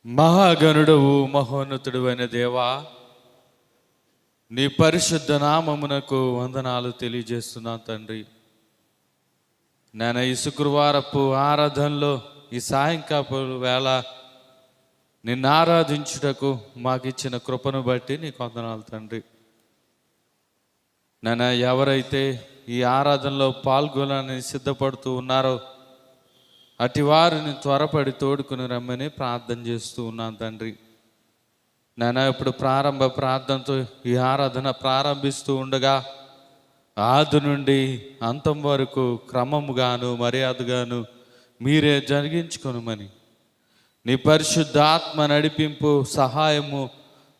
మహాగణుడవు మహోన్నతుడు అయిన దేవా, నీ పరిశుద్ధ నామమునకు వందనాలు తెలియజేస్తున్నా తండ్రి. నేను ఈ శుక్రవారపు ఆరాధనలో ఈ సాయంకాల వేళ నిన్ను ఆరాధించుటకు మాకు ఇచ్చిన కృపను బట్టి నీకు వందనాలు తండ్రి. నేను ఎవరైతే ఈ ఆరాధనలో పాల్గొనాలని సిద్ధపడుతూ ఉన్నారో అటు వారిని త్వరపడి తోడుకుని రమ్మని ప్రార్థన చేస్తూ ఉన్నాను తండ్రి. నేను ఇప్పుడు ప్రారంభ ప్రార్థనతో ఈ ఆరాధన ప్రారంభిస్తూ ఉండగా ఆది నుండి అంతం వరకు క్రమముగాను మర్యాదగాను మీరే జరిగించుకొనుమని నీ పరిశుద్ధ ఆత్మ నడిపింపు సహాయము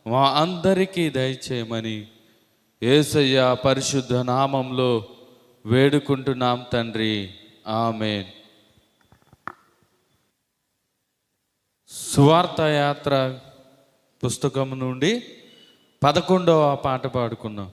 మా అందరికీ దయచేయమని యేసయ్య పరిశుద్ధ నామంలో వేడుకుంటున్నాం తండ్రి, ఆమేన్. సువార్త యాత్ర పుస్తకం నుండి 11వ పాట పాడుకున్నాం.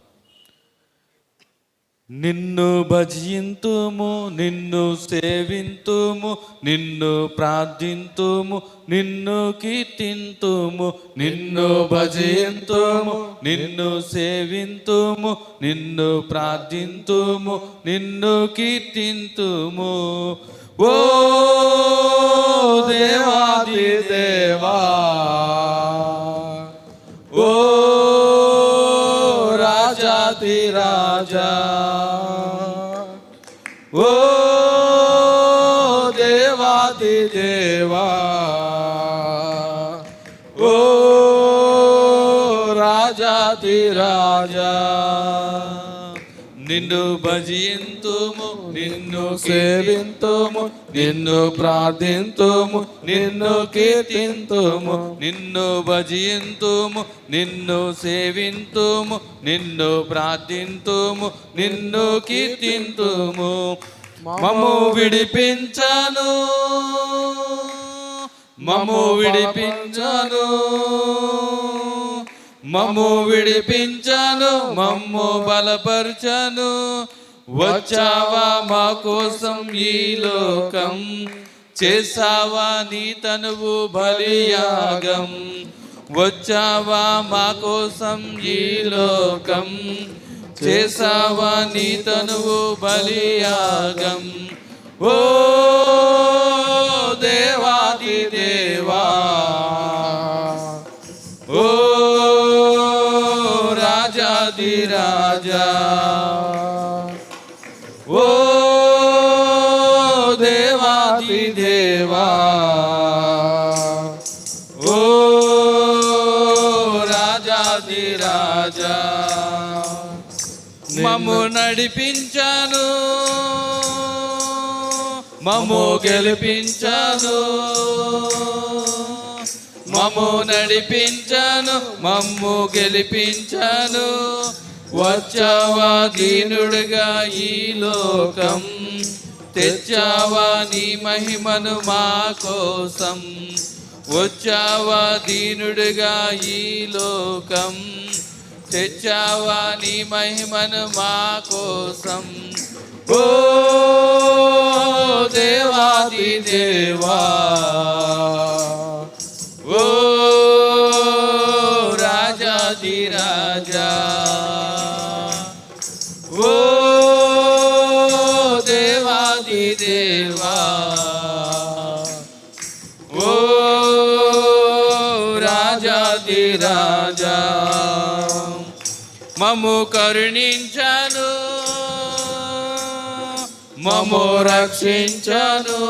నిన్ను భజింతుము, నిన్ను సేవింతుము, నిన్ను ప్రార్థింతుము, నిన్ను కీర్తింతుము. నిన్ను భజింతుము, నిన్ను సేవింతుము, నిన్ను ప్రార్థింతుము, నిన్ను కీర్తింతుము. ఓ దేవాది దేవా, ఓ రాజాది రాజా, ఓ దేవాది దేవా, ఓ రాజాది రాజా. నిన్ను భజింతుము, నిన్ను సేవింతుము, నిన్ను ప్రార్థింతుము, నిన్ను కీర్తింతుము. నిన్ను భజింతుము, నిన్ను సేవింతుము, నిన్ను ప్రార్థింతుము, నిన్ను కీర్తింతుము. మమ్ము విడిపించను, మమ్ము విడిపించను, మమ్ము విడిపించను, మమ్ము బలపరచను. వచ్చావా మా కోసం ఈ లోకం, చేసావా నీ తనువు బలియాగం. వచ్చావా మా కోసం ఈ లోకం, చేసావా నీ తనువు బలియాగం. ఓ దేవాది దేవా, ఓ రాజాది రాజా, ఓ దేవాది దేవా, ఓ రాజాది రాజా. మమ్ము నడిపించాను, మమ్ము గెలిపించాను, మమ్ము నడిపించాను, మమ్ము గెలిపించాను. వచ్చావా దీనుడుగా ఈ లోకం, తెచ్చావా నీ మహిమను మా కోసం. వచ్చావా దీనుడుగా ఈ లోకం, తెచ్చావా నీ మహిమను మా కోసం. ఓ దేవాది దేవా, ఓ రాజాది రాజా, ఓ దేవాది దేవా, ఓ రాజాది రాజా. మమ్ము కరుణించను, మమ్ము రక్షించను,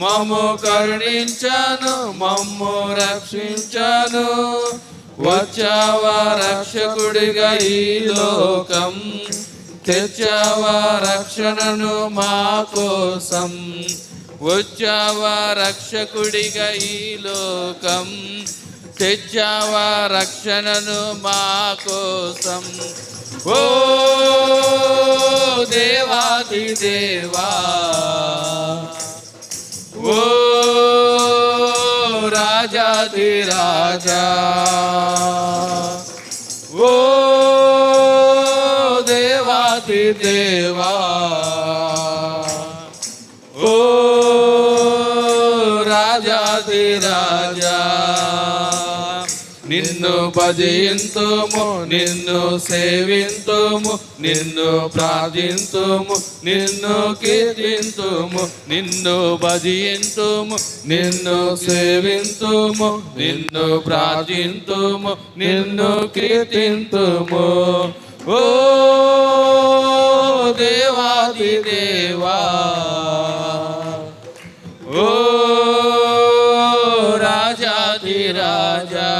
మమ్ము కరుణించను, మమ్ము రక్షించను. వచ్చావా రక్షకుడిగా ఈ లోకం, తెచ్చావా రక్షణను మా కోసం. వచ్చావా రక్షకుడిగా ఈ లోకం, తెచ్చావా రక్షణను మా కోసం. ఓ దేవాది దేవా, ఓ రాజాది రాజా, ఓ దేవాది దేవా, ఓ రాజా రాజాది రాజా నిన్ను భజింతుము నిన్ను సేవింతుము నిన్ను ప్రార్థింతుము నిన్ను కీర్తింతుము నిన్ను భజింతుము నిన్ను సేవింతుము నిన్ను ప్రార్థింతుము నిన్ను కీర్తింతుము ఓ దేవాది దేవా ఓ రాజాది రాజా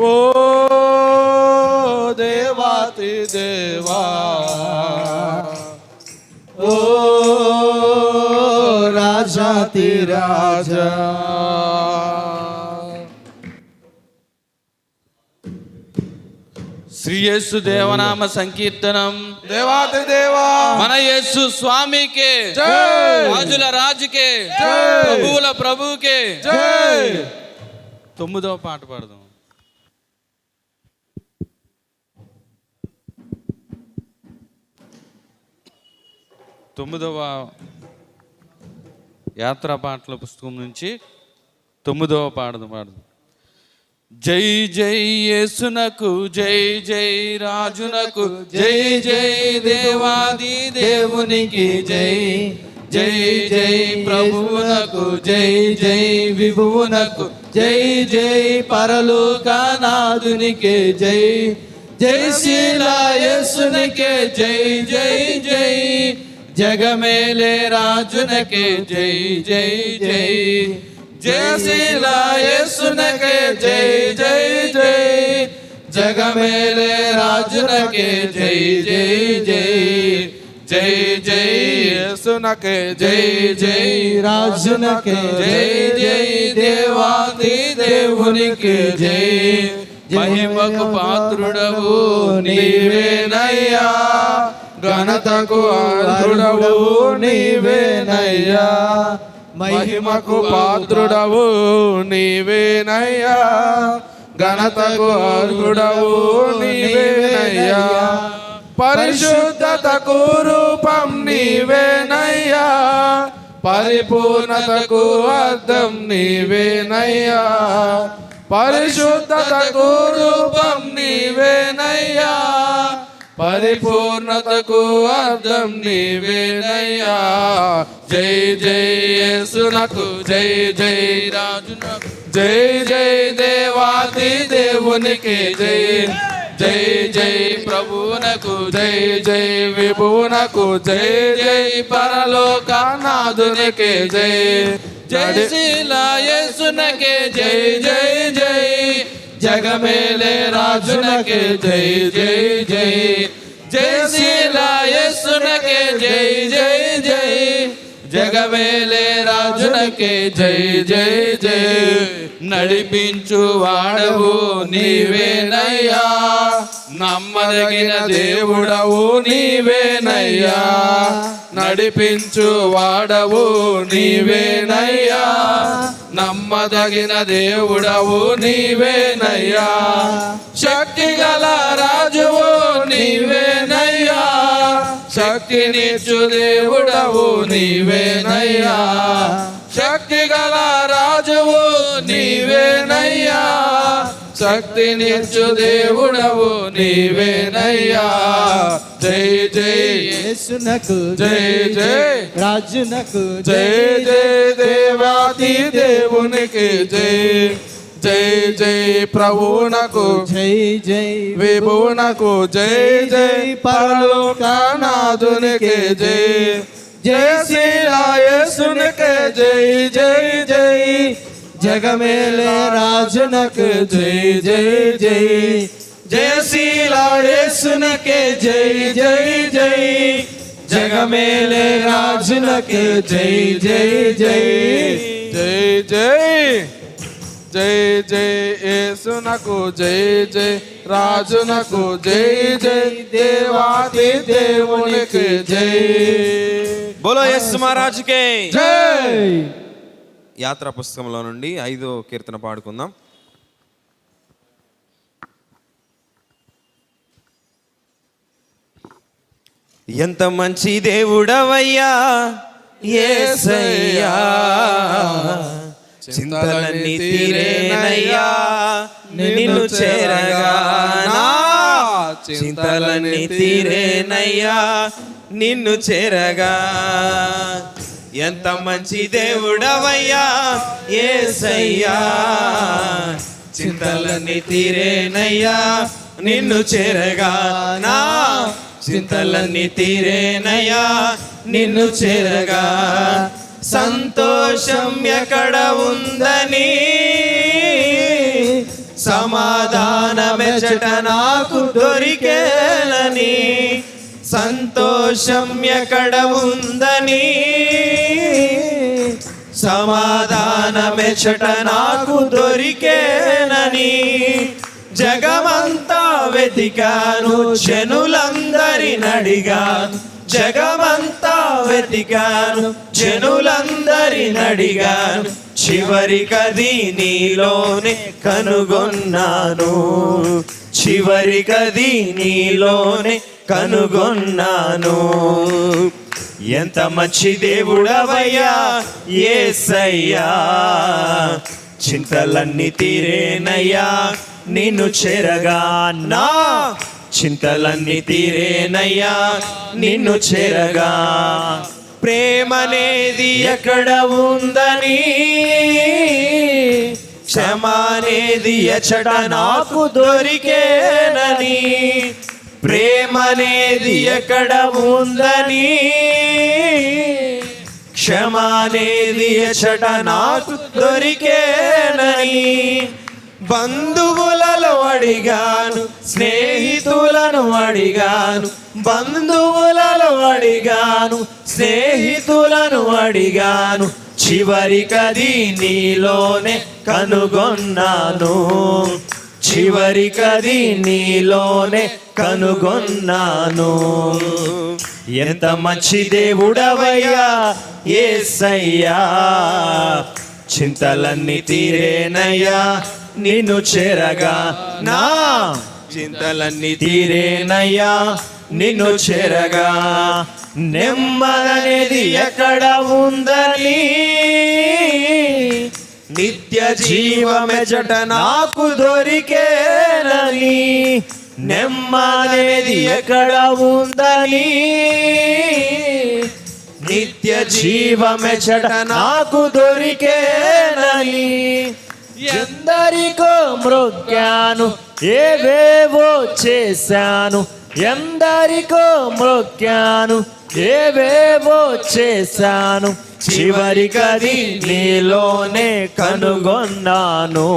ఓ దేవాతి దేవా ఓ రాజాతి రాజా శ్రీ యేసు దేవనామ సంకీర్తనం దేవాతి దేవా మన యేసు స్వామికే జై రాజుల రాజుకే జై ప్రభువుల ప్రభువుకే జై 9వ పాట పాడదాం. తొమ్మిదవ యాత్రా పాటల పుస్తకం నుంచి 9వ పాడదాం. జై జై యేసునకు జై జై రాజునకు జై జై దేవాది దేవునికి జై జై జై ప్రభువునకు జై జై విభువునకు జై జై పరలోకనాథునికి జై జై శీలా యేసునికే జై జై జై జగమేలే రాజునకే జై జై జై జయ శీలా యేసునకే జై జై జై జగమేలే రాజునకే జై జై జై జై జై యేసునకే జై జై రాజునకే జై జై దేవాది దేవునికి జై మహిమకు పాత్రుడవు నీవేనయ్యా ఘనతకు అర్హుడవు నీవేనయ్యా మహిమకు పాత్రుడవు నీవేనయ్యా ఘనతకు అర్హుడవు నీవేనయ్యా పరిశుద్ధతకు రూపం నీవేనయ్యా పరిపూర్ణతకు అర్థం నీవేనయ్యా పరిశుద్ధతకు రూపం నీవేనయ్యా పరిపూర్ణతకు అర్థం నీవేనయ్యా జై జై యేసునకు జై జై రాజునకు జై జై దేవాది దేవునికి జై జై జై ప్రభువునకు జై జై విభువునకు జై జై పరలోకనాథునికి జై జై శీలా యేసునకే జై జై జై జగమేలే రాజునకే జై జై జై జై శీలా యేసునకే జై జై జై జగమేలే రాజునకే జై జై జై నడిపించు వాడవు నీవేనయ్యా నమ్మదగిన దేవుడవు నీవేనయ్యా నడిపించు వాడవు నీవేనయ్యా నమ్మదగిన దేవుడవు నీవేనయ్యా శక్తి గల రాజువు నీవేనయ్యా శక్తినిచ్చు దేవుడవు నీవేనయ్యా శక్తి గల రాజువు నీవేనయ్యా శక్తినిచ్చు దేవుడవు నీవేనయ్యా జై జై యేసునకు జై జై రాజునకు జై జై దేవాది దేవునికి జై జై జై ప్రభువునకు జై జై విభువునకు జై జై పరలోకనాథునికి జై జై శీలా యేసునికి జై జై జై జగమేలే రాజునకు జై జై జై జయ శీలా యేసునికి జై జై జై జగమేలే రాజునకు జై జై జై జై జై జై జై యేసునకు జై జై రాజునకు జై జై దేవాది దేవునికి జై బోలో యేసు మహారాజుకే జై. యాత్రా పుస్తకంలో నుండి 5వ కీర్తన పాడుకుందాం. ఎంత మంచి దేవుడవయ్యా యేసయ్యా చింతలన్నీ తీరేనయ్యా నిన్ను చేరగా నా చింతలన్నీ తీరేనయ్యా నిన్ను చేరగా ఎంత మంచి దేవుడవయ్యా యేసయ్యా చింతలన్నీ తీరేనయ్యా నిన్ను చేరగా నా చింతలన్నీ తీరేనయ్యా నిన్ను చేరగా సంతోషం ఎక్కడ ఉందని సమాధానమెచట నాకు దొరికేలని సంతోషం ఎక్కడ ఉందని సమాధానమెచట నాకు దొరికేనని జగమంతా వెతికాను జనులందరిని అడిగాను జగమంతా వెతికాను జనులందరిని అడిగాను చివరికది నీలోనే కనుగొన్నాను చివరికది నీలోనే కనుగొన్నాను ఎంత మంచి దేవుడవయ్యా యేసయ్యా చింతలన్నీ తీరేనయ్యా నిన్ను చేరగా నా చింతలన్నీ తీరేనయ్యా నిన్ను చేరగా ప్రేమనేది ఎక్కడ ఉందని క్షమానేది ఎచ్చట నాకు దొరికేనని ప్రేమనేది ఎక్కడ ఉందని క్షమానేది ఎచ్చట నాకు దొరికేనని బంధువులలో అడిగాను స్నేహితులను అడిగాను బంధువులలో అడిగాను స్నేహితులను అడిగాను చివరికది నీలోనే కనుగొన్నాను చివరికది నీలోనే కనుగొన్నాను ఎంత మంచి దేవుడవయ్యా యేసయ్యా చింతలన్నీ తీరేనయ్యా నిన్ను చేరగా నా చింతలన్నీ తీరేనయ్యా నిన్ను చేరగా నెమ్మదనేది ఎక్కడ ఉందని నిత్య జీవమెచట నాకు దొరికేనని నెమ్మదనేది ఎక్కడ ఉందని నిత్య జీవమెచట నాకు దొరికేనని ఎందరికో మ్రొక్కాను ఏవేవో చేశాను ఎందరికో మ్రొక్కాను ఏవేవో చేశాను చివరికది నీలోనే కనుగొన్నాను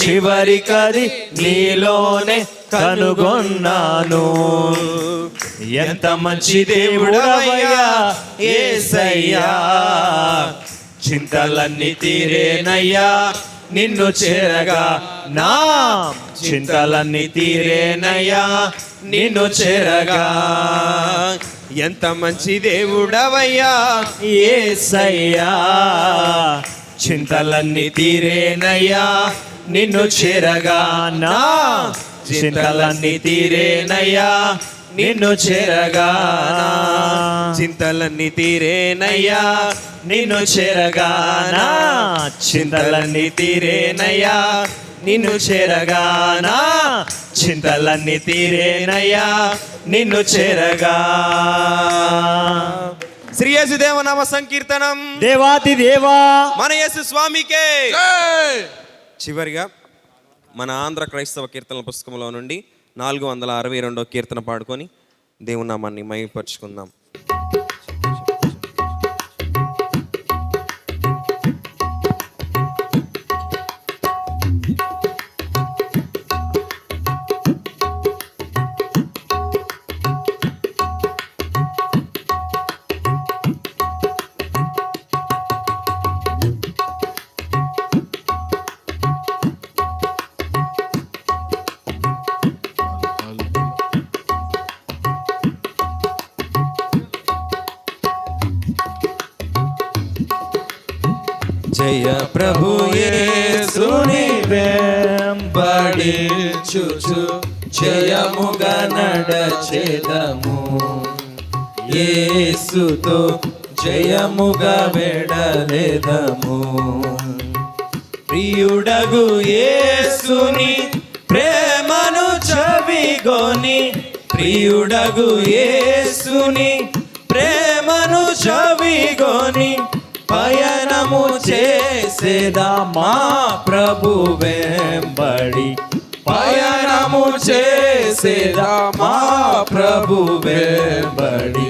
చివరికది నీలోనే కనుగొన్నాను ఎంత మంచి దేవుడవయ్యా యేసయ్యా చింతలన్నీ తీరేనయ్యా నిన్ను చేరగా నా చింతలన్నీ తీరేనయ్యా నిన్ను చేరగా ఎంత మంచి దేవుడవయ్యా యేసయ్యా చింతలన్నీ తీరేనయ్యా నిన్ను చేరగా నా చింతలన్నీ తీరేనయ్యా నిన్ను చేరగా చింతలన్నీ తీరేనయ్యా నిన్ను చేరగా నా చింతలన్నీ తీరేనయ్యా నిన్ను చేరగా నా చింతలన్నీ తీరేనయ్యా నిన్ను చేరగా శ్రీ యేసు దేవనామ సంకీర్తనం దేవాతి దేవా మన యేసు స్వామికే జై. చివరిగా మన ఆంధ్ర క్రైస్తవ కీర్తనల పుస్తకంలో నుండి 462వ కీర్తన పాడుకొని దేవుని నామాన్ని మహిమపరుచుకుందాం. జయ ప్రభు యేసుని వెంబడించుచు జయముగా నడచెదము యేసుతో జయముగా వెడలెదము. ప్రియుడగు యేసుని ప్రేమను చవిగొని, ప్రియుడగు యేసుని ప్రేమను చవిగొని, పయనము చేసేదా మా ప్రభు వెంబడి, పయనము చేసేదా మా ప్రభు వెంబడి.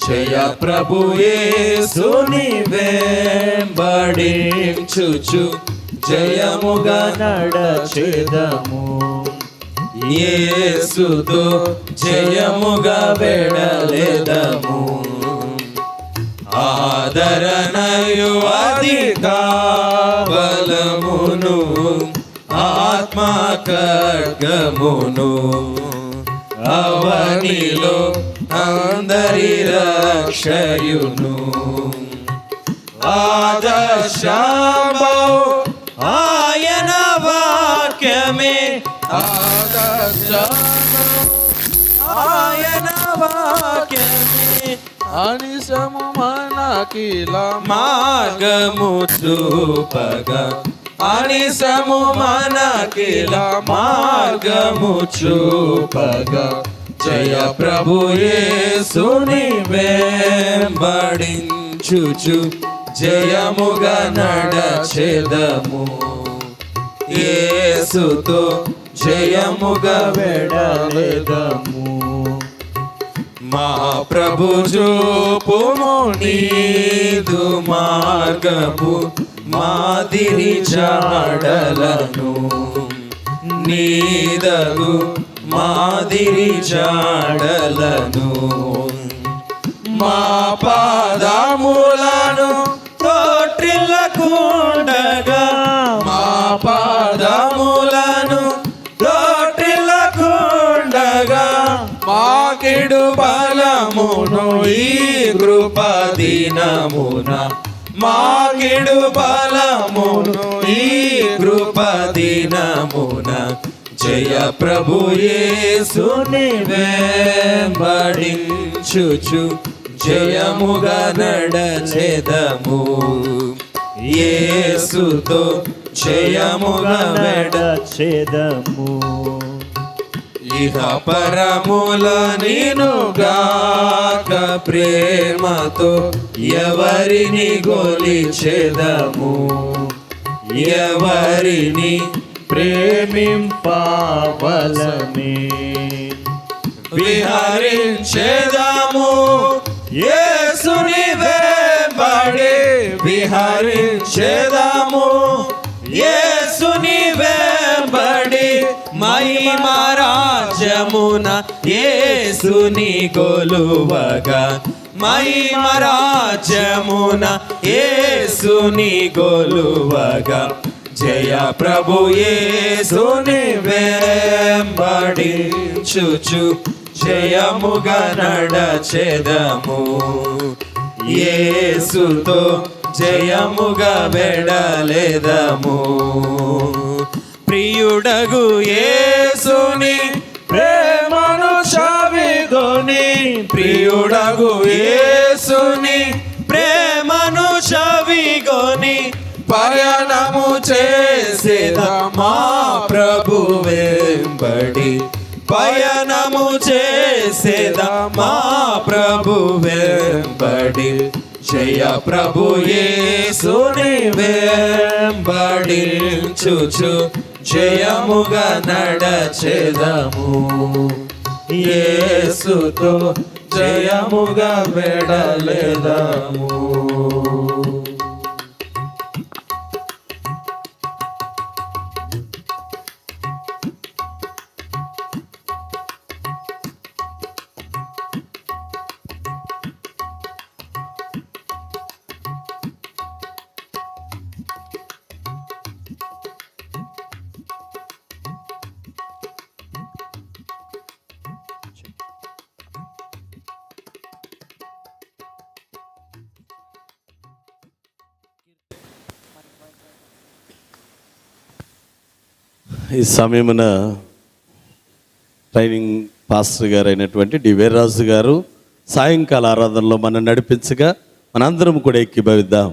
జయ ప్రభు యేసుని వెంబడించుచు జయముగా నడచెదము. యేసుతో జయముగా వెడలెదము. ఆదరణయు అధిక బలమును, ఆత్మ ఖడ్గమును, అవనిలో అందరి రక్షయును. ఆదర్శమౌ ఆయన వాక్యమే, ఆయన వాక్యమే అనిశము మనకిలా మార్గము చూపగా, అనిశము మనకిలా మార్గము చూపగా. జయ ప్రభు యేసుని వెంబడించుచు జయముగా నడచెదము. యేసుతో జయముగా వెడలెదము. మా ప్రభు చూపుము నీదు మార్గపు మాదిరి జాడలను, నీదగు మాదిరి జాడలను. మా పాదములను తోట్రిల్లకుండగా, మా పాదములను తోట్రిల్లకుండగా, మాకిడు బలమును ఈ కృపదినమున, మాకిడు బలమును ఈ కృపదినమున. జయ ప్రభు యేసుని వెంబడించుచు జయముగా నడచెదము. యేసుతో జయముగా నడచెదము. ఇహ పరముల నినుగాక ప్రేమతో ఎవరిని గొలిచెదము, ఎవరిని ప్రేమింపవలెనే. విహరించెదము యేసుని వెంబడి, విహరించెదము యేసుని వెంబడి. మహిమ రాజ్యమున యేసుని కొలువగా, మహిమ రాజ్యమున యేసుని కొలువగా. జయ ప్రభు యేసుని వెంబడించుచు జయముగా నడచెదము. యేసుతో జయముగా వెడలెదము. ప్రియుడగు యేసుని ప్రేమను చవిగొని, ప్రియుడగు యేసుని ప్రేమను చవిగొని, పయనము చేసేదా మా ప్రభు వెంబడి, పయనము చేసేదా మా ప్రభు వెంబడి. జయ ప్రభు యేసుని వెంబడించుచు జయముగా నడచెదము. యేసుతో జయముగా వెడలెదము. ఈ సమయమున ట్రైనింగ్ పాస్టర్ గారు అయినటువంటి డి వీర్రాజు గారు సాయంకాల ఆరాధనలో మనం నడిపించగా మనందరం కూడా ఏకీభవిద్దాం.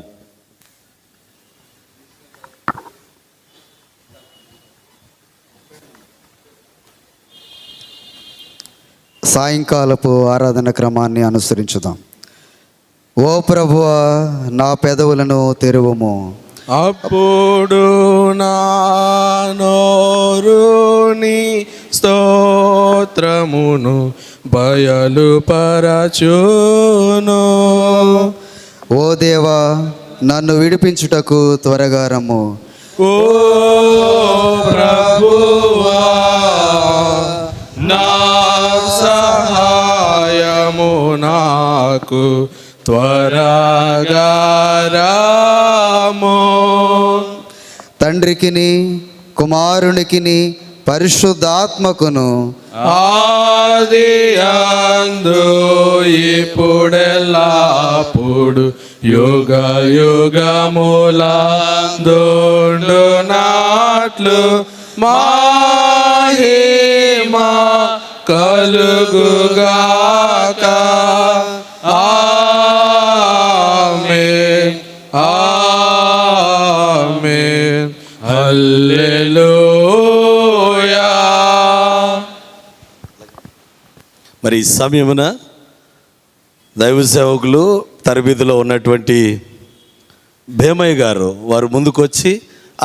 సాయంకాలపు ఆరాధన క్రమాన్ని అనుసరించుదాం. ఓ ప్రభువా, నా పెదవులను తెరువుము. అప్పుడు నా నోరుని స్తోత్రమును బయలుపరచును. ఓ దేవా, నన్ను విడిపించుటకు త్వరగా రమ్ము. ఓ ప్రభువా, నా సహాయము నాకు త్వరగా రాము. తండ్రికిని కుమారునికిని పరిశుద్ధాత్మకును ఆది అందు ఇప్పుడెల్లప్పుడు యుగ యుగములందుండు నాట్లు మహిమా కలుగుగాక. ఆమేన్, ఆమేన్, హల్లెలూయా. మరి ఈ సమయమున దైవ సేవకులు తరబీదులో ఉన్నటువంటి భీమయ్య గారు వారు ముందుకొచ్చి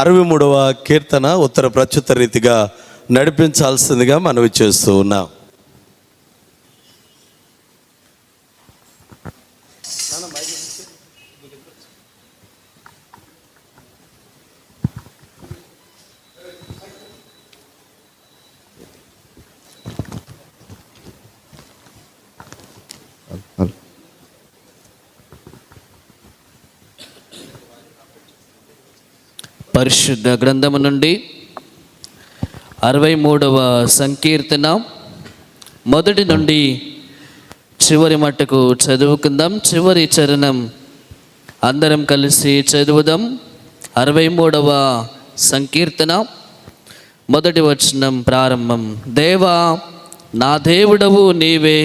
63వ కీర్తన ఉత్తర ప్రత్యుత్త రీతిగా నడిపించాల్సిందిగా మనవి చేస్తూ ఉన్నాం. పరిశుద్ధ గ్రంథము నుండి 63వ సంకీర్తన మొదటి నుండి చివరి మట్టుకు చదువుకుందాం. చివరి చరణం అందరం కలిసి చదువుదాం. 63వ సంకీర్తన మొదటి వచనం ప్రారంభం. దేవా, నా దేవుడవు నీవే,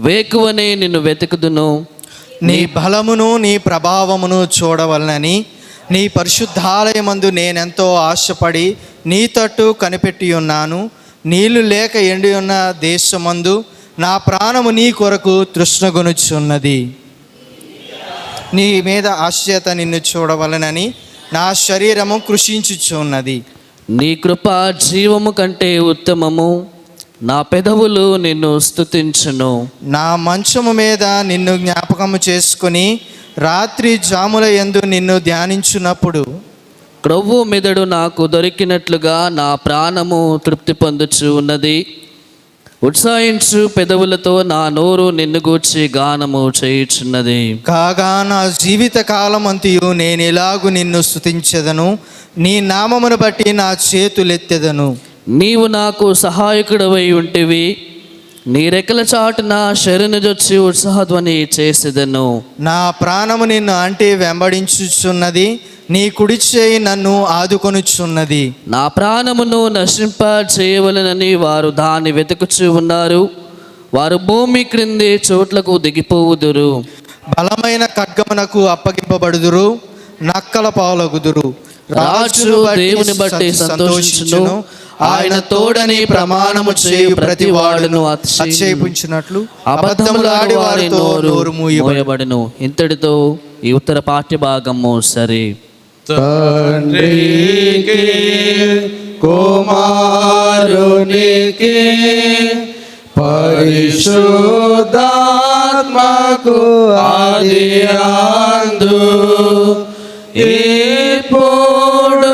వేకువనే నిన్ను వెతుకుదును. నీ బలమును నీ ప్రభావమును చూడవలనని నీ పరిశుద్ధాలయమందు నేనెంతో ఆశపడి నీ తట్టు కనిపెట్టి ఉన్నాను. నీళ్లు లేక ఎండి ఉన్న దేశమందు నా ప్రాణము నీ కొరకు తృష్ణగొనుచున్నది. నీ మీద ఆశ్చర్యత నిన్ను చూడవలనని నా శరీరము కృషించుచున్నది. నీ కృప జీవము కంటే ఉత్తమము, నా పెదవులు నిన్ను స్తుతించును. నా మంచము మీద నిన్ను జ్ఞాపకము చేసుకుని రాత్రి జాముల యందు నిన్ను ధ్యానించున్నప్పుడు క్రొవ్వు మెదడు నాకు దొరికినట్లుగా నా ప్రాణము తృప్తి పొందుచు ఉన్నది. ఉత్సాహించు పెదవులతో నా నోరు నిన్ను గూర్చి గానము చేయుచున్నది. కాగా నా జీవిత కాలమంతయు నేను ఎలాగు నిన్ను స్తుతించెదను, నీ నామమును బట్టి నా చేతులెత్తెదను. నీవు నాకు సహాయకుడవై ఉంటివి, నీ రెక్కల చాటున శరణుజొచ్చి ఉత్సాహధ్వని చేసేదను. నా ప్రాణము నిన్ను అంటే వెంబడించుచున్నది, నీ కుడి చేయి నన్ను ఆదుకొనుచున్నది. నా ప్రాణమును నశింప చేయవలనని వారు దాన్ని వెతుకుచూ ఉన్నారు. వారు భూమి క్రింది చోట్లకు దిగిపోవుదురు. బలమైన ఖడ్గమునకు అప్పగింపబడుదురు, నక్కల పాలగుదురు. రాజు దేవుని బట్టి సంతోషించును, ఆయన తోడని ప్రమాణము చేయు ప్రతి వాడును అతిశయించినట్లు అబద్ధములాడి వారి నోరు మూయబడును. ఇంతటితో ఈ ఉత్తర పాఠ్య భాగము సరే. తండ్రికి కుమారునికి పరిశుద్ధాత్మకు ఆది అందు ఇప్పుడు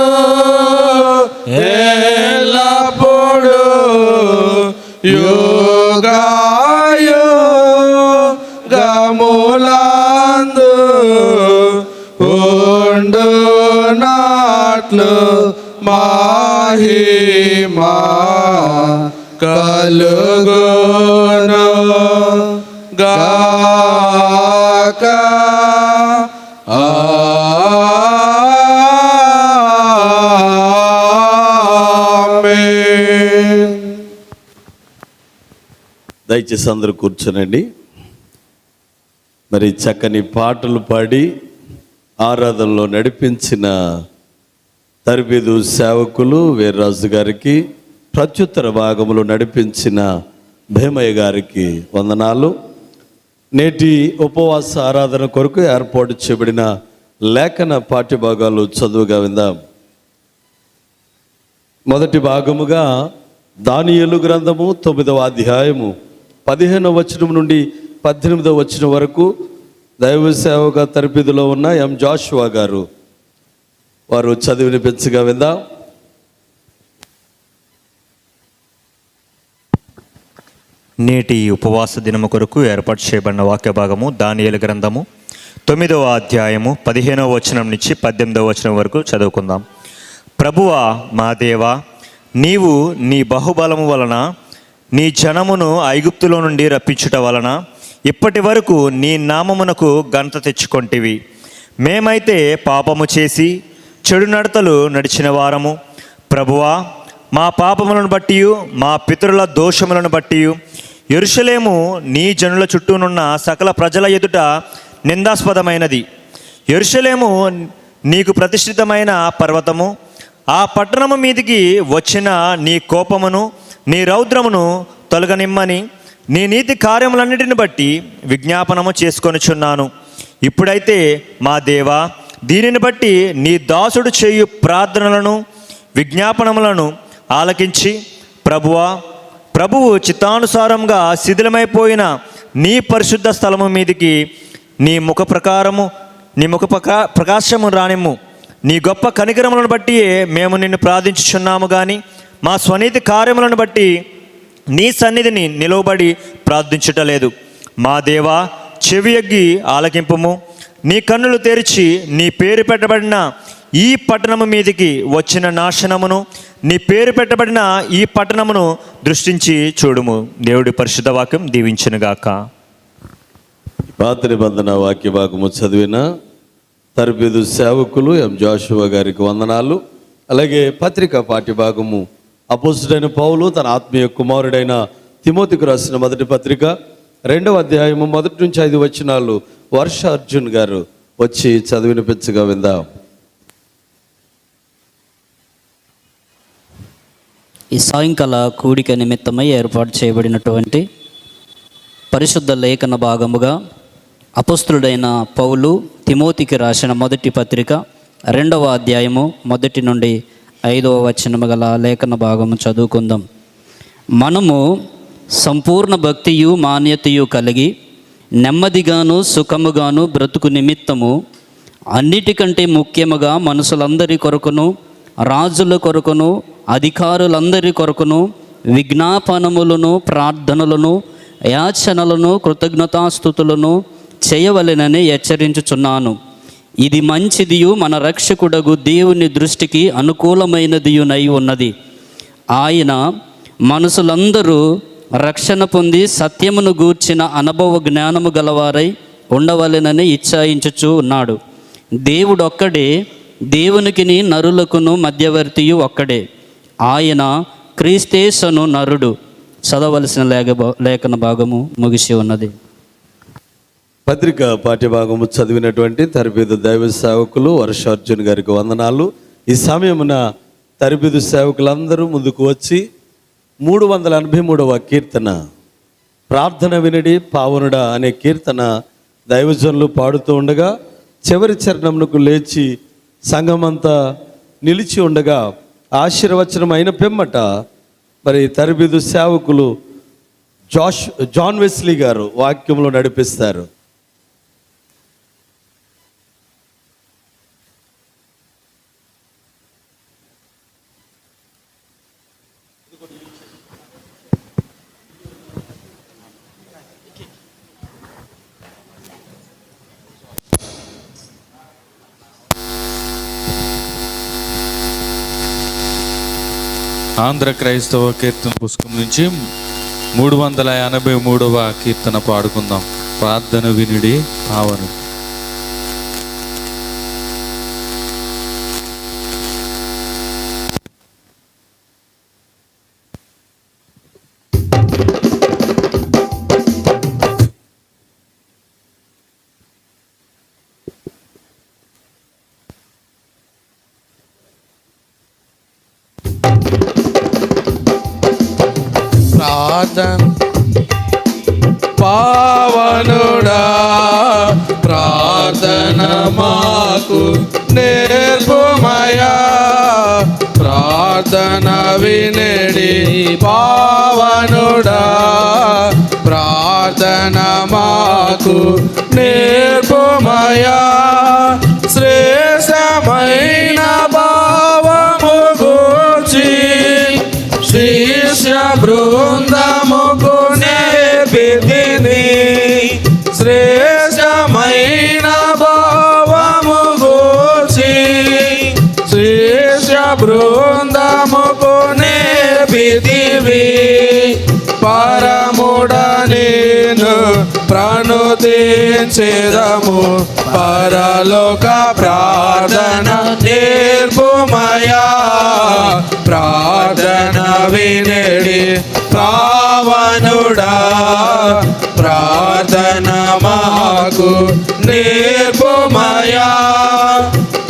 ఎల్లప్పుడు యుగాయుగములందు ఉండు నాట్లు మహిమా కలుగును గాక. ఆమేన్. దయచేసి అందరూ కూర్చోనండి. మరి చక్కని పాటలు పాడి ఆరాధనలో నడిపించిన తర్బీదు సేవకులు వీర్రాజు గారికి, ప్రత్యుత్తర భాగంలో నడిపించిన భీమయ్య గారికి వందనాలు. నేటి ఉపవాస ఆరాధన కొరకు ఏర్పాటు చేయబడిన లేఖన పాఠ్యభాగాలు చదువుగా విందాం. మొదటి భాగముగా దానియేలు గ్రంథము 9వ అధ్యాయము 15వ వచనం నుండి 18వ వచనం వరకు దైవ సేవక తర్బీదులో ఉన్న ఎం జాషువా గారు వారు చదివి వినిపించగా విందాం. నేటి ఉపవాస దినము కొరకు ఏర్పాటు చేయబడిన వాక్య భాగము దానియేలు గ్రంథము 9వ అధ్యాయము 15వ వచనం నుంచి 18వ వచనం వరకు చదువుకుందాం. ప్రభువా మా దేవా, నీవు నీ బహుబలము వలన నీ జనమును ఐగుప్తులో నుండి రప్పించుట వలన ఇప్పటి వరకు నీ నామమునకు ఘనత తెచ్చుకొంటివి. మేమైతే పాపము చేసి చెడు నడతలు నడిచిన వారము. ప్రభువా, మా పాపములను బట్టి మా పితరుల దోషములను బట్టి యెరూషలేము నీ జనుల చుట్టూనున్న సకల ప్రజల ఎదుట నిందాస్పదమైనది. యెరూషలేము నీకు ప్రతిష్ఠితమైన పర్వతము. ఆ పట్టణము మీదికి వచ్చిన నీ కోపమును నీ రౌద్రమును తొలగనిమ్మని నీ నీతి కార్యములన్నిటిని బట్టి విజ్ఞాపనము చేసుకొనుచున్నాను. ఇప్పుడైతే మా దేవా, దీనిని బట్టి నీ దాసుడు చేయు ప్రార్థనలను విజ్ఞాపనములను ఆలకించి ప్రభువు చిత్తానుసారంగా శిథిలమైపోయిన నీ పరిశుద్ధ స్థలము మీదికి నీ ముఖ ప్రకాశము రానిమ్ము. నీ గొప్ప కనికరములను బట్టియే మేము నిన్ను ప్రార్థించుచున్నాము కానీ మా స్వనీతి కార్యములను బట్టి నీ సన్నిధిని నిలవబడి ప్రార్థించుటలేదు. మా దేవా, చెవియొగ్గి ఆలకింపుము. నీ కన్నులు తెరిచి నీ పేరు పెట్టబడిన ఈ పట్టణము మీదికి వచ్చిన నాశనమును, నీ పేరు పెట్టబడిన ఈ పట్టణమును దృష్టించి చూడుము. దేవుడి పరిశుద్ధ వాక్యం దీవించునుగాక. పాత నిబంధన వాక్య భాగము చదివిన తర్బీదు సేవకులు ఎం జాషువా గారికి వందనాలు. అలాగే పత్రికా పాఠ్యభాగము అపోస్తుడైన పౌలు తన ఆత్మీయ కుమారుడైన తిమోతికి రాసిన మొదటి పత్రిక 2వ అధ్యాయము 1 నుంచి 5 వచనాలు వర్ష అర్జున్ గారు వచ్చి చదివినిపించగా విందాం. ఈ సాయంకాల కూడిక నిమిత్తమై ఏర్పాటు చేయబడినటువంటి పరిశుద్ధ లేఖన భాగముగా అపోస్తులుడైన పౌలు తిమోతికి రాసిన మొదటి పత్రిక 2వ అధ్యాయము 1 నుండి 5వ వచనము గల లేఖన భాగము చదువుకుందాం. మనము సంపూర్ణ భక్తియు మాన్యతయు కలిగి నెమ్మదిగాను సుఖముగాను బ్రతుకు నిమిత్తము అన్నిటికంటే ముఖ్యముగా మనుషులందరి కొరకును రాజుల కొరకును అధికారులందరి కొరకును విజ్ఞాపనములను ప్రార్థనలను యాచనలను కృతజ్ఞతాస్తుతులను చేయవలెనని హెచ్చరించుచున్నాను. ఇది మంచిదియు మన రక్షకుడగు దేవుని దృష్టికి అనుకూలమైనదియునై ఉన్నది. ఆయన మనుషులందరూ రక్షణ పొంది సత్యమును గూర్చిన అనుభవ జ్ఞానము గలవారై ఉండవలెనని ఇచ్ఛాయించుచూ ఉన్నాడు. దేవుడొక్కడే, దేవునికిని నరులకును మధ్యవర్తియు ఒక్కడే. ఆయన క్రీస్తేసను నరుడు. చదవలసిన లేఖన భాగము ముగిసి ఉన్నది. పత్రిక పాఠ్యభాగము చదివినటువంటి తర్బీదు దైవ సేవకులు వర్ష అర్జున్ గారికి వందనాలు. ఈ సమయమున తర్బీదు సేవకులందరూ ముందుకు వచ్చి 383వ కీర్తన ప్రార్థన వినడి పావనుడా అనే కీర్తన దైవజనులు పాడుతూ ఉండగా చివరి చరణమునకు లేచి సంఘమంతా నిలిచి ఉండగా ఆశీర్వచనం అయిన పిమ్మట మరి తర్బీదు సేవకులు జాన్ వెస్లీ గారు వాక్యంలో నడిపిస్తారు. ఆంధ్ర క్రైస్తవ కీర్తన పుస్తకం నుంచి 383వ కీర్తన పాడుకుందాం. ప్రార్థన వినుడి పావనుడు. పావనుడా ప్రార్థన మాకు నేర్పుమయా, ప్రార్థన వినడి పావనుడా ప్రార్థన మాకు నేర్పుమయా, శ్రేష్టమైన భావము గూర్చి శిష్య బృందముకు నేర్పితిని, శ్రేష్టమైన భావము గూర్చి శిష్య బృందముకు నేర్పితివి, పరముడ నేను ప్రణుతించెదము, పరలోక ప్రార్థన నేర్పుమయా, ప్రార్థన వినడి పావనుడా ప్రార్థన మాకు నేర్పుమయా,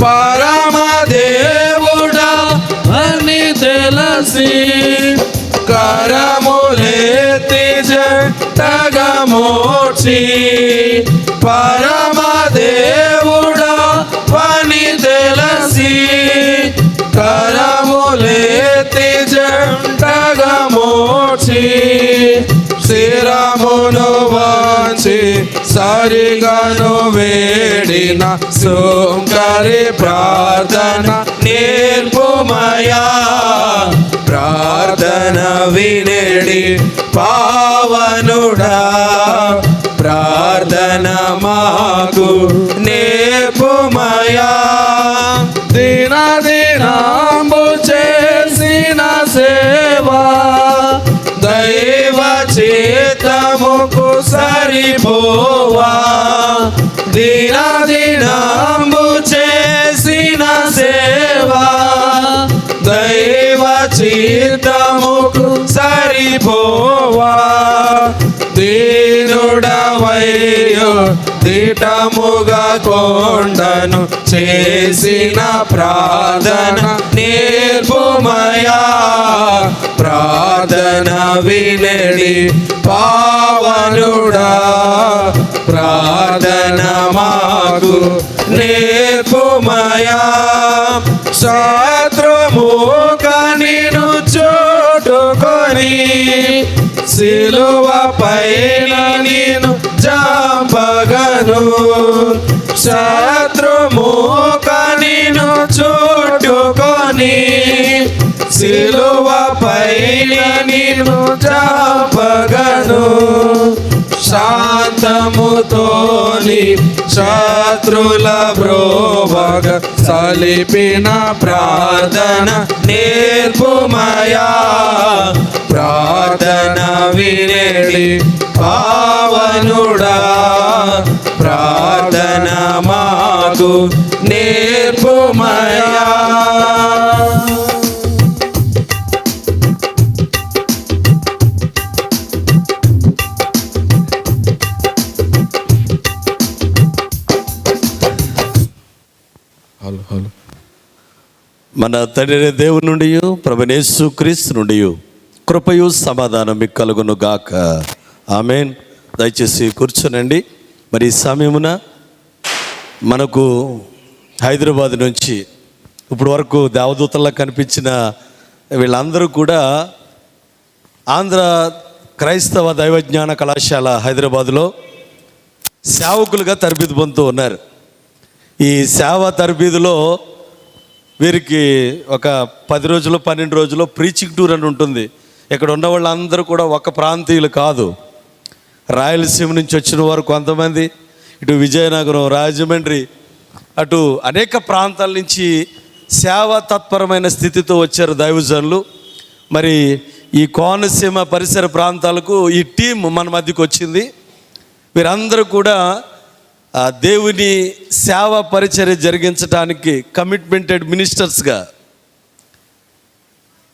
పరమదేవుడా అని తెలిసి కరములెత్తి జంటగా మోర్చి, పరమదేవుడా అని తెలిసి కరములెత్తి జంటగా మోర్చి, శిరమును వంచి సరిగను వేడిన సుంకరి ప్రార్థన నేర్పుమయా, ప్రార్థన వినడి పావనుడా ప్రార్థన మాకు నేర్పుమయా, దిన దినాంబు చేసిన సేవా దైవ చేతముకు సరిపోవా, దిన దినాంబు చేసిన సేవా దైవ చిత్తముకు సరిపోవా, దీనుడవయ్యో దిటముగా కొండను చేసిన ప్రార్థన నేర్పుమయా, ప్రార్థన వినడి పావనుడా ప్రార్థన మాకు నేర్పుమయా, శత్రుముఖ నిన్ను చూటుకొని సిలువ పైన నిన్ను చంపగను, శత్రుముఖ నిన్ను చూటుకొని సిలువ పైన నిన్ను చంపగను, శాంతముతోని శత్రుల బ్రోవగ సలిపిన ప్రార్థన నేర్పుమయా, ప్రార్థన వినడి పావనుడా ప్రార్థన మాకు నేర్పుమయా. మన తండ్రి దేవుని నుండి ప్రభువైన యేసుక్రీస్తు నుండి కృపయు సమాధానం మీకు కలుగును గాక. ఆమేన్. దయచేసి కూర్చోనండి. మరి ఈ సమయమున మనకు హైదరాబాద్ నుంచి ఇప్పుడు వరకు దేవదూతల్లా కనిపించిన వీళ్ళందరూ కూడా ఆంధ్ర క్రైస్తవ దైవజ్ఞాన కళాశాల హైదరాబాదులో సేవకులుగా తరబిదు పొందుతూ ఉన్నారు. ఈ సేవ తరబీదులో వీరికి ఒక 10 రోజులు 12 రోజులు ప్రీచింగ్ టూర్ అని ఉంటుంది. ఇక్కడ ఉన్న వాళ్ళందరూ కూడా ఒక ప్రాంతీయులు కాదు. రాయలసీమ నుంచి వచ్చిన వారు కొంతమంది, ఇటు విజయనగరం, రాజమండ్రి, అటు అనేక ప్రాంతాల నుంచి సేవా తత్పరమైన స్థితితో వచ్చారు దైవజనులు. మరి ఈ కోనసీమ పరిసర ప్రాంతాలకు ఈ టీం మన మధ్యకు వచ్చింది. వీరందరూ కూడా దేవుని సేవా పరిచర్య జరిగించడానికి కమిట్మెంటెడ్ మినిస్టర్స్గా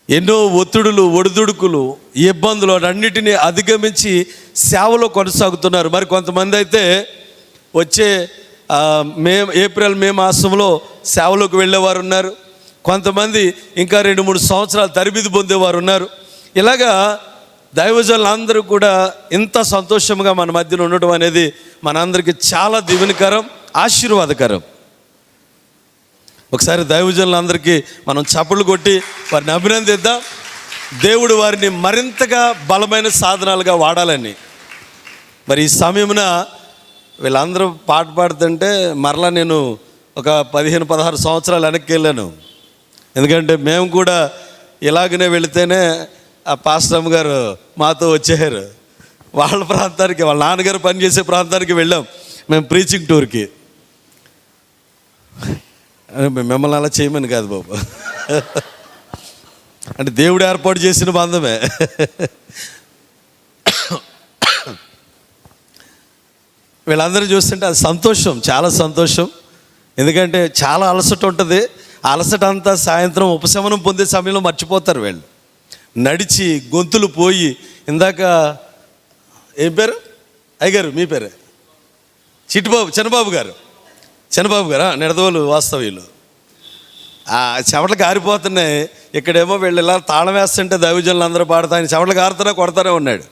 ఎన్నో ఒత్తిడులు, ఒడిదుడుకులు, ఇబ్బందులు అన్నిటినీ అధిగమించి సేవలో కొనసాగుతున్నారు. మరి కొంతమంది అయితే వచ్చే ఏప్రిల్ మే మాసంలో సేవలోకి వెళ్ళేవారు ఉన్నారు. కొంతమంది ఇంకా 2-3 సంవత్సరాలు తరబిదు పొందేవారు ఉన్నారు. ఇలాగా దైవజనులందరూ కూడా ఇంత సంతోషంగా మన మధ్యన ఉండడం అనేది మనందరికీ చాలా దీవెనకరం, ఆశీర్వాదకరం. ఒకసారి దైవజనులందరికీ మనం చప్పట్లు కొట్టి వారిని అభినందిద్దాం. దేవుడు వారిని మరింతగా బలమైన సాధనాలుగా వాడాలని. మరి ఈ సమయమున వీళ్ళందరూ పాట పాడుతుంటే మరలా నేను ఒక 15-16 సంవత్సరాలు వెనక్కి వెళ్ళాను. ఎందుకంటే మేము కూడా ఇలాగనే వెళితేనే ఆ పాస్టమ్ గారు మాతో వచ్చారు. వాళ్ళ ప్రాంతానికి, వాళ్ళ నాన్నగారు పనిచేసే ప్రాంతానికి వెళ్ళాం మేము ప్రీచింగ్ టూర్కి. మిమ్మల్ని అలా చేయమని కాదు బాబు, అంటే దేవుడు ఏర్పాటు చేసిన బంధమే. వీళ్ళందరూ చూస్తుంటే అది సంతోషం, చాలా సంతోషం. ఎందుకంటే చాలా అలసట ఉంటుంది. ఆ అలసట అంతా సాయంత్రం ఉపశమనం పొందే సమయంలో మర్చిపోతారు వీళ్ళు. నడిచి గొంతులు పోయి, ఇందాక ఏం పేరు అయ్యగారు, మీ పేరే చిట్టుబాబు, చిన్నబాబు గారు నిడదవోలు వాస్తవ్యులు. ఆ చెమటలు కారిపోతున్నాయి. ఇక్కడేమో వీళ్ళు ఇలా తాళం వేస్తుంటే దైవజనులు అందరూ పాడుతా, ఆయన చెమటలు కారుతూనే కొడతానే ఉన్నాడు.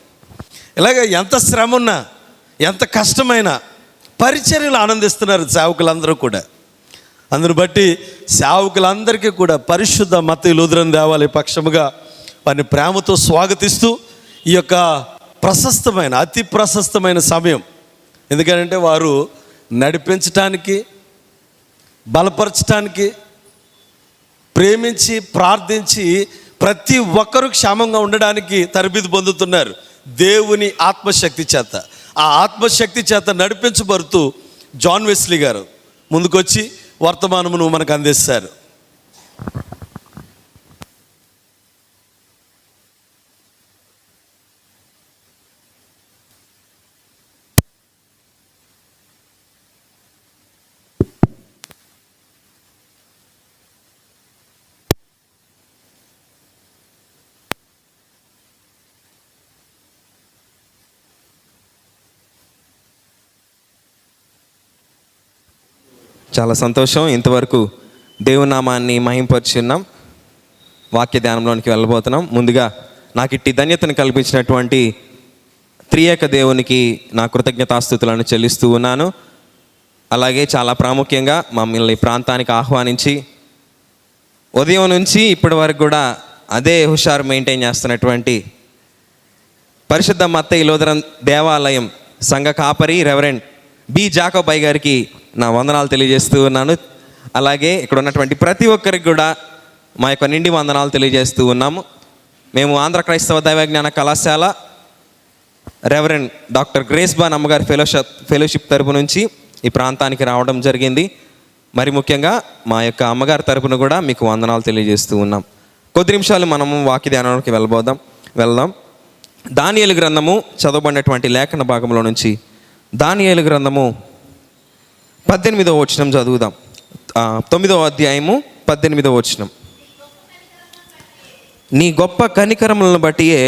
ఇలాగ ఎంత శ్రమ ఉన్నా, ఎంత కష్టమైనా పరిచర్యలు ఆనందిస్తున్నారు సేవకులందరూ కూడా. అందును బట్టి సేవకులందరికీ కూడా పరిశుద్ధ మత్తయి లూథరన్ దేవాలయ పక్షముగా వారిని ప్రేమతో స్వాగతిస్తూ ఈ యొక్క ప్రశస్తమైన, అతి ప్రశస్తమైన సమయం, ఎందుకంటే వారు నడిపించటానికి, బలపరచటానికి, ప్రేమించి ప్రార్థించి ప్రతి ఒక్కరూ క్షేమంగా ఉండడానికి తరబిదు పొందుతున్నారు దేవుని ఆత్మశక్తి చేత. ఆ ఆత్మశక్తి చేత నడిపించబడుతూ జాన్ వెస్లీ గారు ముందుకొచ్చి వర్తమానమును మనకు అందిస్తారు. చాలా సంతోషం. ఇంతవరకు దేవుని నామాన్ని మహింపరుచున్నాం. వాక్య ధ్యానంలోనికి వెళ్ళబోతున్నాం. ముందుగా నాకు ఇట్టి ధన్యతను కల్పించినటువంటి త్రియేక దేవునికి నా కృతజ్ఞతాస్తుతులను చెల్లిస్తూ ఉన్నాను. అలాగే చాలా ప్రాముఖ్యంగా మమ్మల్ని ప్రాంతానికి ఆహ్వానించి ఉదయం నుంచి ఇప్పటి వరకు కూడా అదే హుషారు మెయింటైన్ చేస్తున్నటువంటి పరిశుద్ధ మత్తయి లూథరన్ దేవాలయం సంఘ కాపరి రెవరెండ్ బి జాకబ్ అయ్య గారికి నా వందనాలు తెలియజేస్తూ ఉన్నాను. అలాగే ఇక్కడ ఉన్నటువంటి ప్రతి ఒక్కరికి కూడా మా యొక్క నిండి వందనాలు తెలియజేస్తూ ఉన్నాము. మేము ఆంధ్ర క్రైస్తవ దైవజ్ఞాన కళాశాల రెవరెండ్ డాక్టర్ గ్రేస్ బాన్ అమ్మగారి ఫెలోషిప్ తరపు నుంచి ఈ ప్రాంతానికి రావడం జరిగింది. మరి ముఖ్యంగా మా యొక్క అమ్మగారి తరపున కూడా మీకు వందనాలు తెలియజేస్తూ ఉన్నాం. కొద్ది నిమిషాలు మనము వాక్య ధ్యానానికి వెళ్దాం. దానియేలు గ్రంథము చదవబడినటువంటి లేఖన భాగంలో నుంచి దానియేలు గ్రంథము 18వ వచనం చదువుదాం. 9వ అధ్యాయము 18వ వచనం. నీ గొప్ప కనికరములను బట్టియే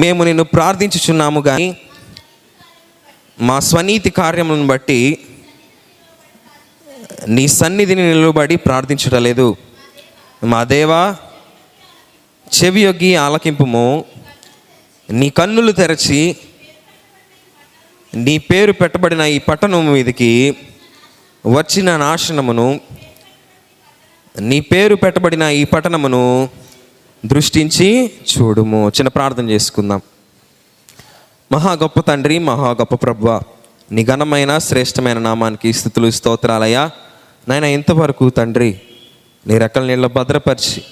మేము నిన్ను ప్రార్థించుచున్నాము, కానీ మా స్వనీతి కార్యములను బట్టి నీ సన్నిధిని నిలబడి ప్రార్థించటలేదు. మా దేవా, చెవియొగ్గి ఆలకింపుము. నీ కన్నులు తెరచి నీ పేరు పెట్టబడిన ఈ పట్టణం మీదకి వచ్చిన నాశనమును, నీ పేరు పెట్టబడిన ఈ పట్టణమును దృష్టించి చూడుము. చిన్న ప్రార్థన చేసుకుందాం. మహా గొప్ప తండ్రి, మహా గొప్ప ప్రభువా, నీ ఘనమైన శ్రేష్టమైన నామానికి స్తుతులు స్తోత్రాలయ్యా. నాయన, ఇంతవరకు తండ్రి నీ రెక్కల నీళ్ళలో భద్రపరిచి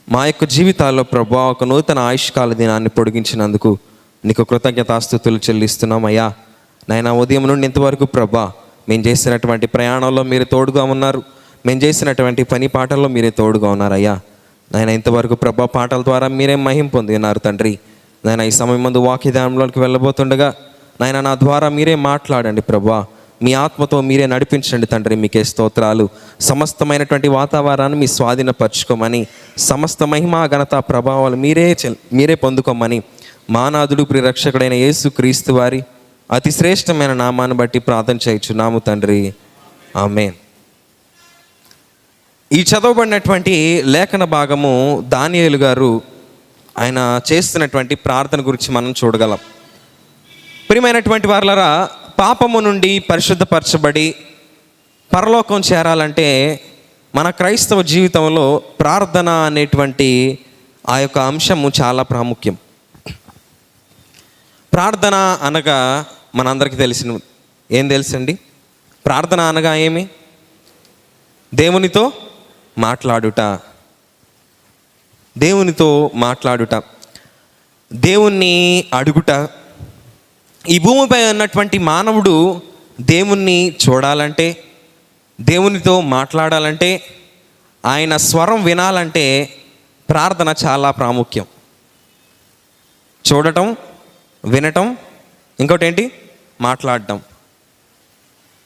మా యొక్క జీవితాల్లో ప్రభువా ఒక నూతన ఆయుష్కాల దినాన్ని పొడిగించినందుకు నీకు కృతజ్ఞతాస్తుతులు చెల్లిస్తున్నామయ్యా. నాయన, ఉదయం నుండి ఇంతవరకు ప్రభా మేము చేసినటువంటి ప్రయాణంలో మీరు తోడుగా ఉన్నారు. మేము చేసినటువంటి పని పాటల్లో మీరే తోడుగా ఉన్నారయ్యా. నాయన, ఇంతవరకు ప్రభా పాటల ద్వారా మీరే మహిం పొంది ఉన్నారు తండ్రి. నాయన, ఈ సమయం ముందు వాక్యధానంలోకి వెళ్ళబోతుండగా నాయన నా ద్వారా మీరే మాట్లాడండి ప్రభా. మీ ఆత్మతో మీరే నడిపించండి తండ్రి. మీకే స్తోత్రాలు. సమస్తమైనటువంటి వాతావరణాన్ని మీ స్వాధీనపరచుకోమని, సమస్త మహిమా ఘనత ప్రభావాలు మీరే పొందుకోమని మానాథుడు ప్రిరక్షకుడైన యేసు క్రీస్తు వారి అతి శ్రేష్టమైన నామాన్ని బట్టి ప్రార్థన చేయుచున్నాము తండ్రి. ఆమేన్. ఈ చదవబడినటువంటి లేఖన భాగము దానియేలు గారు ఆయన చేస్తున్నటువంటి ప్రార్థన గురించి మనం చూడగలం. ప్రియమైనటువంటి వారలారా, పాపము నుండి పరిశుద్ధపరచబడి పరలోకం చేరాలంటే మన క్రైస్తవ జీవితంలో ప్రార్థన అనేటువంటి ఆ యొక్క అంశము చాలా ప్రాముఖ్యం. ప్రార్థన అనగా మనందరికీ తెలిసిన ఏం తెలుసండి? ప్రార్థన అనగా ఏమి? దేవునితో మాట్లాడుట, దేవునితో మాట్లాడుట, దేవుణ్ణి అడుగుట. ఈ భూమిపై ఉన్నటువంటి మానవుడు దేవుణ్ణి చూడాలంటే, దేవునితో మాట్లాడాలంటే, ఆయన స్వరం వినాలంటే ప్రార్థన చాలా ప్రాముఖ్యం. చూడటం, వినటం, ఇంకోటి ఏంటి? మాట్లాడటం.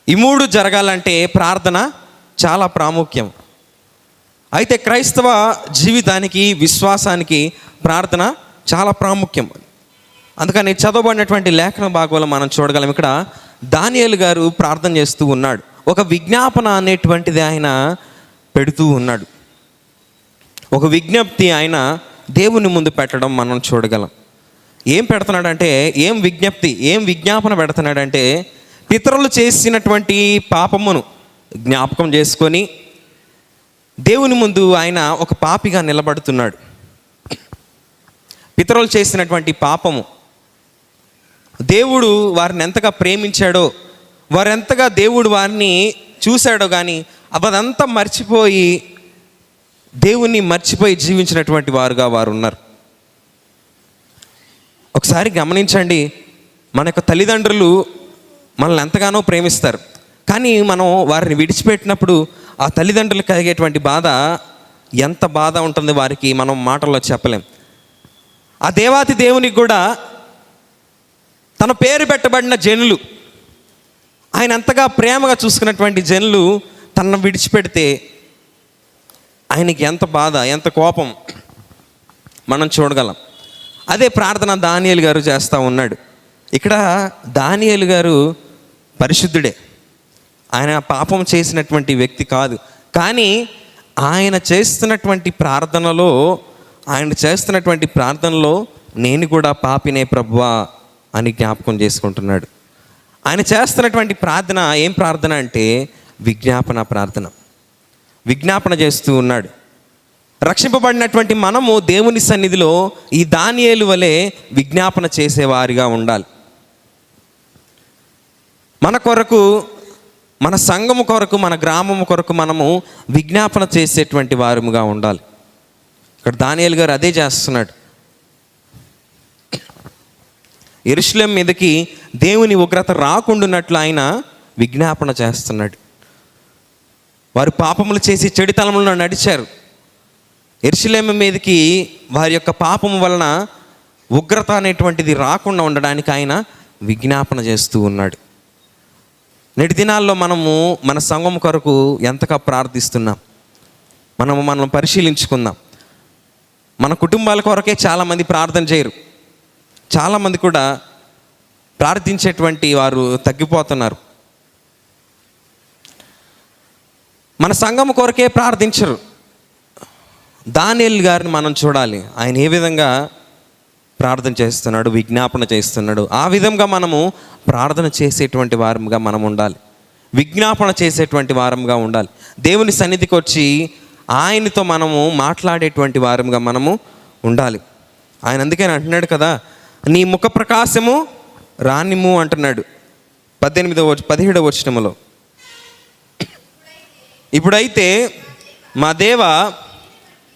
ఈ మూడు జరగాలంటే ప్రార్థన చాలా ప్రాముఖ్యం. అయితే క్రైస్తవ జీవితానికి, విశ్వాసానికి ప్రార్థన చాలా ప్రాముఖ్యం. అందుకని చదవబడినటువంటి లేఖన భాగంలో మనం చూడగలం. ఇక్కడ దానియేలు గారు ప్రార్థన చేస్తూ ఉన్నాడు. ఒక విజ్ఞాపన అనేటువంటిది ఆయన పెడుతూ ఉన్నాడు. ఒక విజ్ఞప్తి ఆయన దేవుని ముందు పెట్టడం మనం చూడగలం. ఏం పెడుతున్నాడంటే, ఏం విజ్ఞప్తి, ఏం విజ్ఞాపన పెడుతున్నాడంటే, పితరులు చేసినటువంటి పాపమును జ్ఞాపకం చేసుకొని దేవుని ముందు ఆయన ఒక పాపిగా నిలబడుతున్నాడు. పితరులు చేసినటువంటి పాపము, దేవుడు వారిని ఎంతగా ప్రేమించాడో, వారెంతగా దేవుడు వారిని చూశాడో కానీ అదంతా మర్చిపోయి, దేవుణ్ణి మర్చిపోయి జీవించినటువంటి వారుగా వారు ఉన్నారు. ఒకసారి గమనించండి, మన యొక్క తల్లిదండ్రులు మనల్ని ఎంతగానో ప్రేమిస్తారు. కానీ మనం వారిని విడిచిపెట్టినప్పుడు ఆ తల్లిదండ్రులకు కలిగేటువంటి బాధ, ఎంత బాధ ఉంటుంది వారికి మనం మాటల్లో చెప్పలేం. ఆ దేవాతి దేవునికి కూడా తన పేరు పెట్టబడిన జనులు, ఆయన ఎంతగా ప్రేమగా చూసుకున్నటువంటి జనులు తనను విడిచిపెడితే ఆయనకి ఎంత బాధ, ఎంత కోపం మనం చూడగలం. అదే ప్రార్థన దానియేలు గారు చేస్తూ ఉన్నాడు. ఇక్కడ దానియేలు గారు పరిశుద్ధుడే, ఆయన పాపం చేసినటువంటి వ్యక్తి కాదు. కానీ ఆయన చేస్తున్నటువంటి ప్రార్థనలో నేను కూడా పాపినే ప్రభువా అని జ్ఞాపకం చేసుకుంటున్నాడు. ఆయన చేస్తున్నటువంటి ప్రార్థన ఏం ప్రార్థన అంటే విజ్ఞాపన చేస్తూ ఉన్నాడు. రక్షింపబడినటువంటి మనము దేవుని సన్నిధిలో ఈ దానియేలు వలె విజ్ఞాపన చేసేవారిగా ఉండాలి. మన కొరకు, మన సంఘము కొరకు, మన గ్రామము కొరకు మనము విజ్ఞాపన చేసేటువంటి వారముగా ఉండాలి. ఇక్కడ దానియేలు గారు అదే చేస్తున్నాడు. యెరూషలేము మీదకి దేవుని ఉగ్రత రాకుండానట్లు ఆయన విజ్ఞాపన చేస్తున్నాడు. వారు పాపములు చేసి చెడుతలములను నడిచారు. యెరూషలేము మీదకి వారి యొక్క పాపము వలన ఉగ్రత అనేటువంటిది రాకుండా ఉండడానికి ఆయన విజ్ఞాపన చేస్తూ ఉన్నాడు. నేటి దినాల్లో మనము మన సంఘం కొరకు ఎంతగా ప్రార్థిస్తున్నాం, మనం పరిశీలించుకుందాం. మన కుటుంబాల కొరకే చాలామంది ప్రార్థన చేయరు. చాలామంది కూడా ప్రార్థించేటువంటి వారు తగ్గిపోతున్నారు. మన సంఘం కొరకే ప్రార్థించరు. దానియేలు గారిని మనం చూడాలి. ఆయన ఏ విధంగా ప్రార్థన చేస్తున్నాడు, విజ్ఞాపన చేస్తున్నాడు. ఆ విధంగా మనము ప్రార్థన చేసేటువంటి వారంగా మనం ఉండాలి, విజ్ఞాపన చేసేటువంటి వారంగా ఉండాలి. దేవుని సన్నిధికి వచ్చి ఆయనతో మనము మాట్లాడేటువంటి వారంగా మనము ఉండాలి. ఆయన అందుకని అంటున్నాడు కదా, నీ ముఖ ప్రకాశము రానిమ్ము అంటున్నాడు 17వ వచనములో. ఇప్పుడైతే మా దేవ,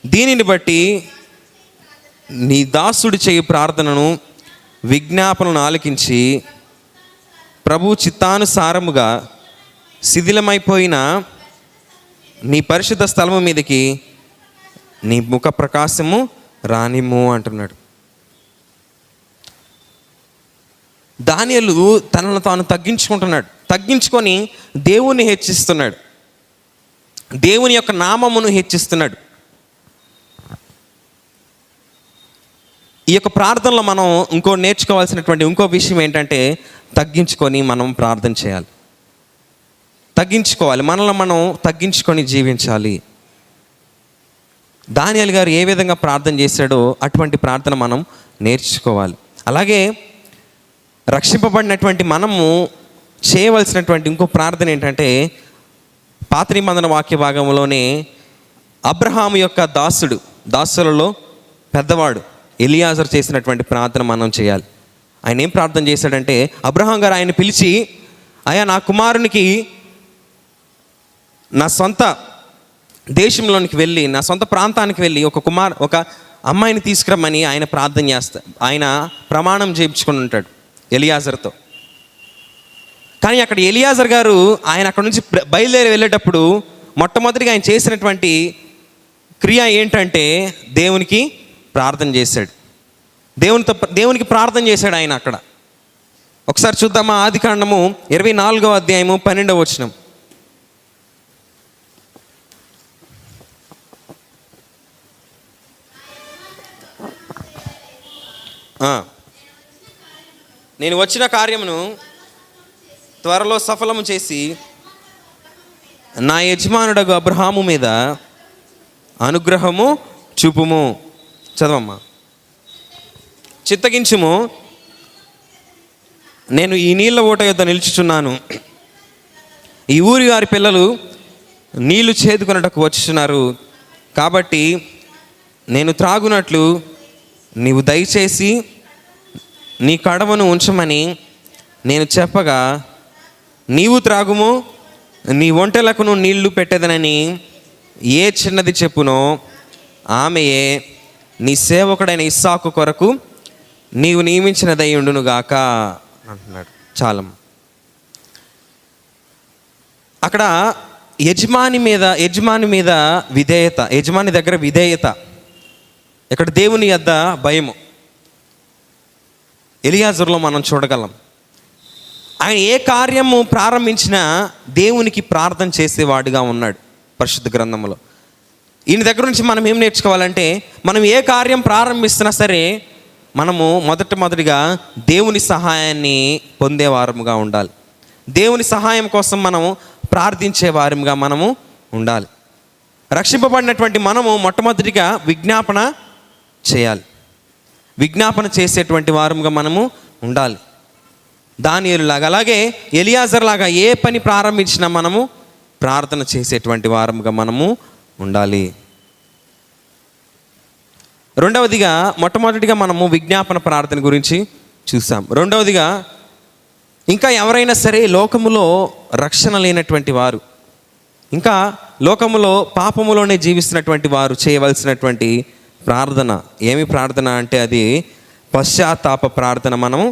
దీనిని బట్టి నీ దాసుడు చేయు ప్రార్థనను, విజ్ఞాపనను ఆలకించి ప్రభు చిత్తానుసారముగా శిథిలమైపోయిన నీ పరిశుద్ధ స్థలము మీదకి నీ ముఖ ప్రకాశము రానిమ్ము అంటున్నాడు. దానియేలు తనను తాను తగ్గించుకొని దేవుని హెచ్చిస్తున్నాడు, దేవుని యొక్క నామమును హెచ్చిస్తున్నాడు. ఈ యొక్క ప్రార్థనలో మనం నేర్చుకోవాల్సినటువంటి ఇంకో విషయం ఏంటంటే, తగ్గించుకొని మనం ప్రార్థన చేయాలి. మనల్ని మనం తగ్గించుకొని జీవించాలి. దానియేలు గారు ఏ విధంగా ప్రార్థన చేశాడో అటువంటి ప్రార్థన మనం నేర్చుకోవాలి. అలాగే రక్షింపబడినటువంటి మనము చేయవలసినటువంటి ఇంకో ప్రార్థన ఏంటంటే, పాత నిబంధన వాక్య భాగంలోనే అబ్రహాము యొక్క దాసులలో పెద్దవాడు ఎలియాజరు చేసినటువంటి ప్రార్థన మనం చేయాలి. ఆయన ఏం ప్రార్థన చేశాడంటే, అబ్రహాం గారు ఆయన పిలిచి, అయ్యా నా కుమారునికి నా సొంత దేశంలోనికి వెళ్ళి, నా సొంత ప్రాంతానికి వెళ్ళి ఒక అమ్మాయిని తీసుకురమ్మని ఆయన ప్రార్థన ఆయన ప్రమాణం చేయించుకొని ఉంటాడు ఎలియాజర్తో. కానీ అక్కడ ఎలియాజర్ గారు ఆయన అక్కడ నుంచి బయలుదేరి వెళ్ళేటప్పుడు మొట్టమొదటిగా ఆయన చేసినటువంటి క్రియ ఏంటంటే దేవునికి ప్రార్థన చేశాడు. దేవునికి ప్రార్థన చేశాడు ఆయన అక్కడ. ఒకసారి చూద్దామా, ఆదికాండము 24వ అధ్యాయము 12వ వచనం. నేను వచ్చిన కార్యమును త్వరలో సఫలము చేసి నా యజమానుడగు అబ్రహాము మీద అనుగ్రహము చూపుము. చదవమ్మా. చిత్తగించుము, నేను ఈ నీళ్ళ ఊట యొద్ద నిలుచుచున్నాను. ఈ ఊరి వారి పిల్లలు నీళ్లు చేదుకొనుటకు వచ్చుచున్నారు. కాబట్టి నేను త్రాగునట్లు నీవు దయచేసి నీ కడవను ఉంచమని నేను చెప్పగా, నీవు త్రాగుము, నీ ఒంటెలకును నీళ్లు పెట్టేదనని ఏ చిన్నది చెప్పునో ఆమెయే నీ సేవకుడైన ఇస్సాకు కొరకు నీవు నియమించినదై ఉండునుగాక అంటున్నాడు. చాలం. అక్కడ యజమాని మీద విధేయత, యజమాని దగ్గర విధేయత, ఇక్కడ దేవుని యొద్ద భయము ఎలియాజరులో మనం చూడగలం. ఆయన ఏ కార్యము ప్రారంభించినా దేవునికి ప్రార్థన చేసేవాడుగా ఉన్నాడు పరిశుద్ధ గ్రంథంలో. ఈయన దగ్గర నుంచి మనం ఏం నేర్చుకోవాలంటే, మనం ఏ కార్యం ప్రారంభిస్తున్నా సరే మనము మొదటిగా దేవుని సహాయాన్ని పొందేవారముగా ఉండాలి. దేవుని సహాయం కోసం మనము ప్రార్థించే వారముగా మనము ఉండాలి. రక్షింపబడినటువంటి మనము మొట్టమొదటిగా విజ్ఞాపన చేయాలి. విజ్ఞాపన చేసేటువంటి వారముగా మనము ఉండాలి. దానియేలు లాగా, అలాగే ఎలియాజర్ లాగా ఏ పని ప్రారంభించినా మనము ప్రార్థన చేసేటువంటి వారముగా మనము ఉండాలి. రెండవదిగా, మొట్టమొదటిగా మనము విజ్ఞాపన ప్రార్థన గురించి చూసాం. రెండవదిగా, ఇంకా ఎవరైనా సరే లోకములో రక్షణ లేనటువంటి వారు, ఇంకా లోకములో పాపములోనే జీవిస్తున్నటువంటి వారు చేయవలసినటువంటి ప్రార్థన ఏమి ప్రార్థన అంటే అది పశ్చాత్తాప ప్రార్థన మనము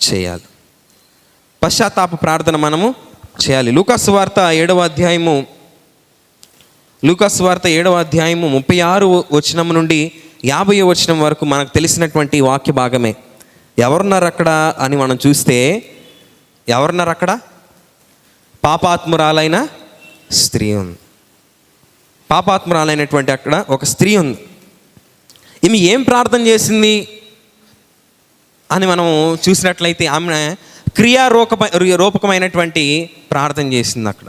చేయాలి. పశ్చాత్తాప ప్రార్థన మనము చేయాలి. లూకాసు వార్త 7వ అధ్యాయము 36 వచనం నుండి 50వ వచనం వరకు మనకు తెలిసినటువంటి వాక్య భాగమే. ఎవరున్నారు అక్కడ అని మనం చూస్తే, ఎవరున్నారు అక్కడ? పాపాత్మురాలైన స్త్రీ ఉంది. పాపాత్మురాలైనటువంటి అక్కడ ఒక స్త్రీ ఉంది. ఈమె ఏం ప్రార్థన చేసింది అని మనం చూసినట్లయితే, ఆమె రూపకమైనటువంటి ప్రార్థన చేసింది. అక్కడ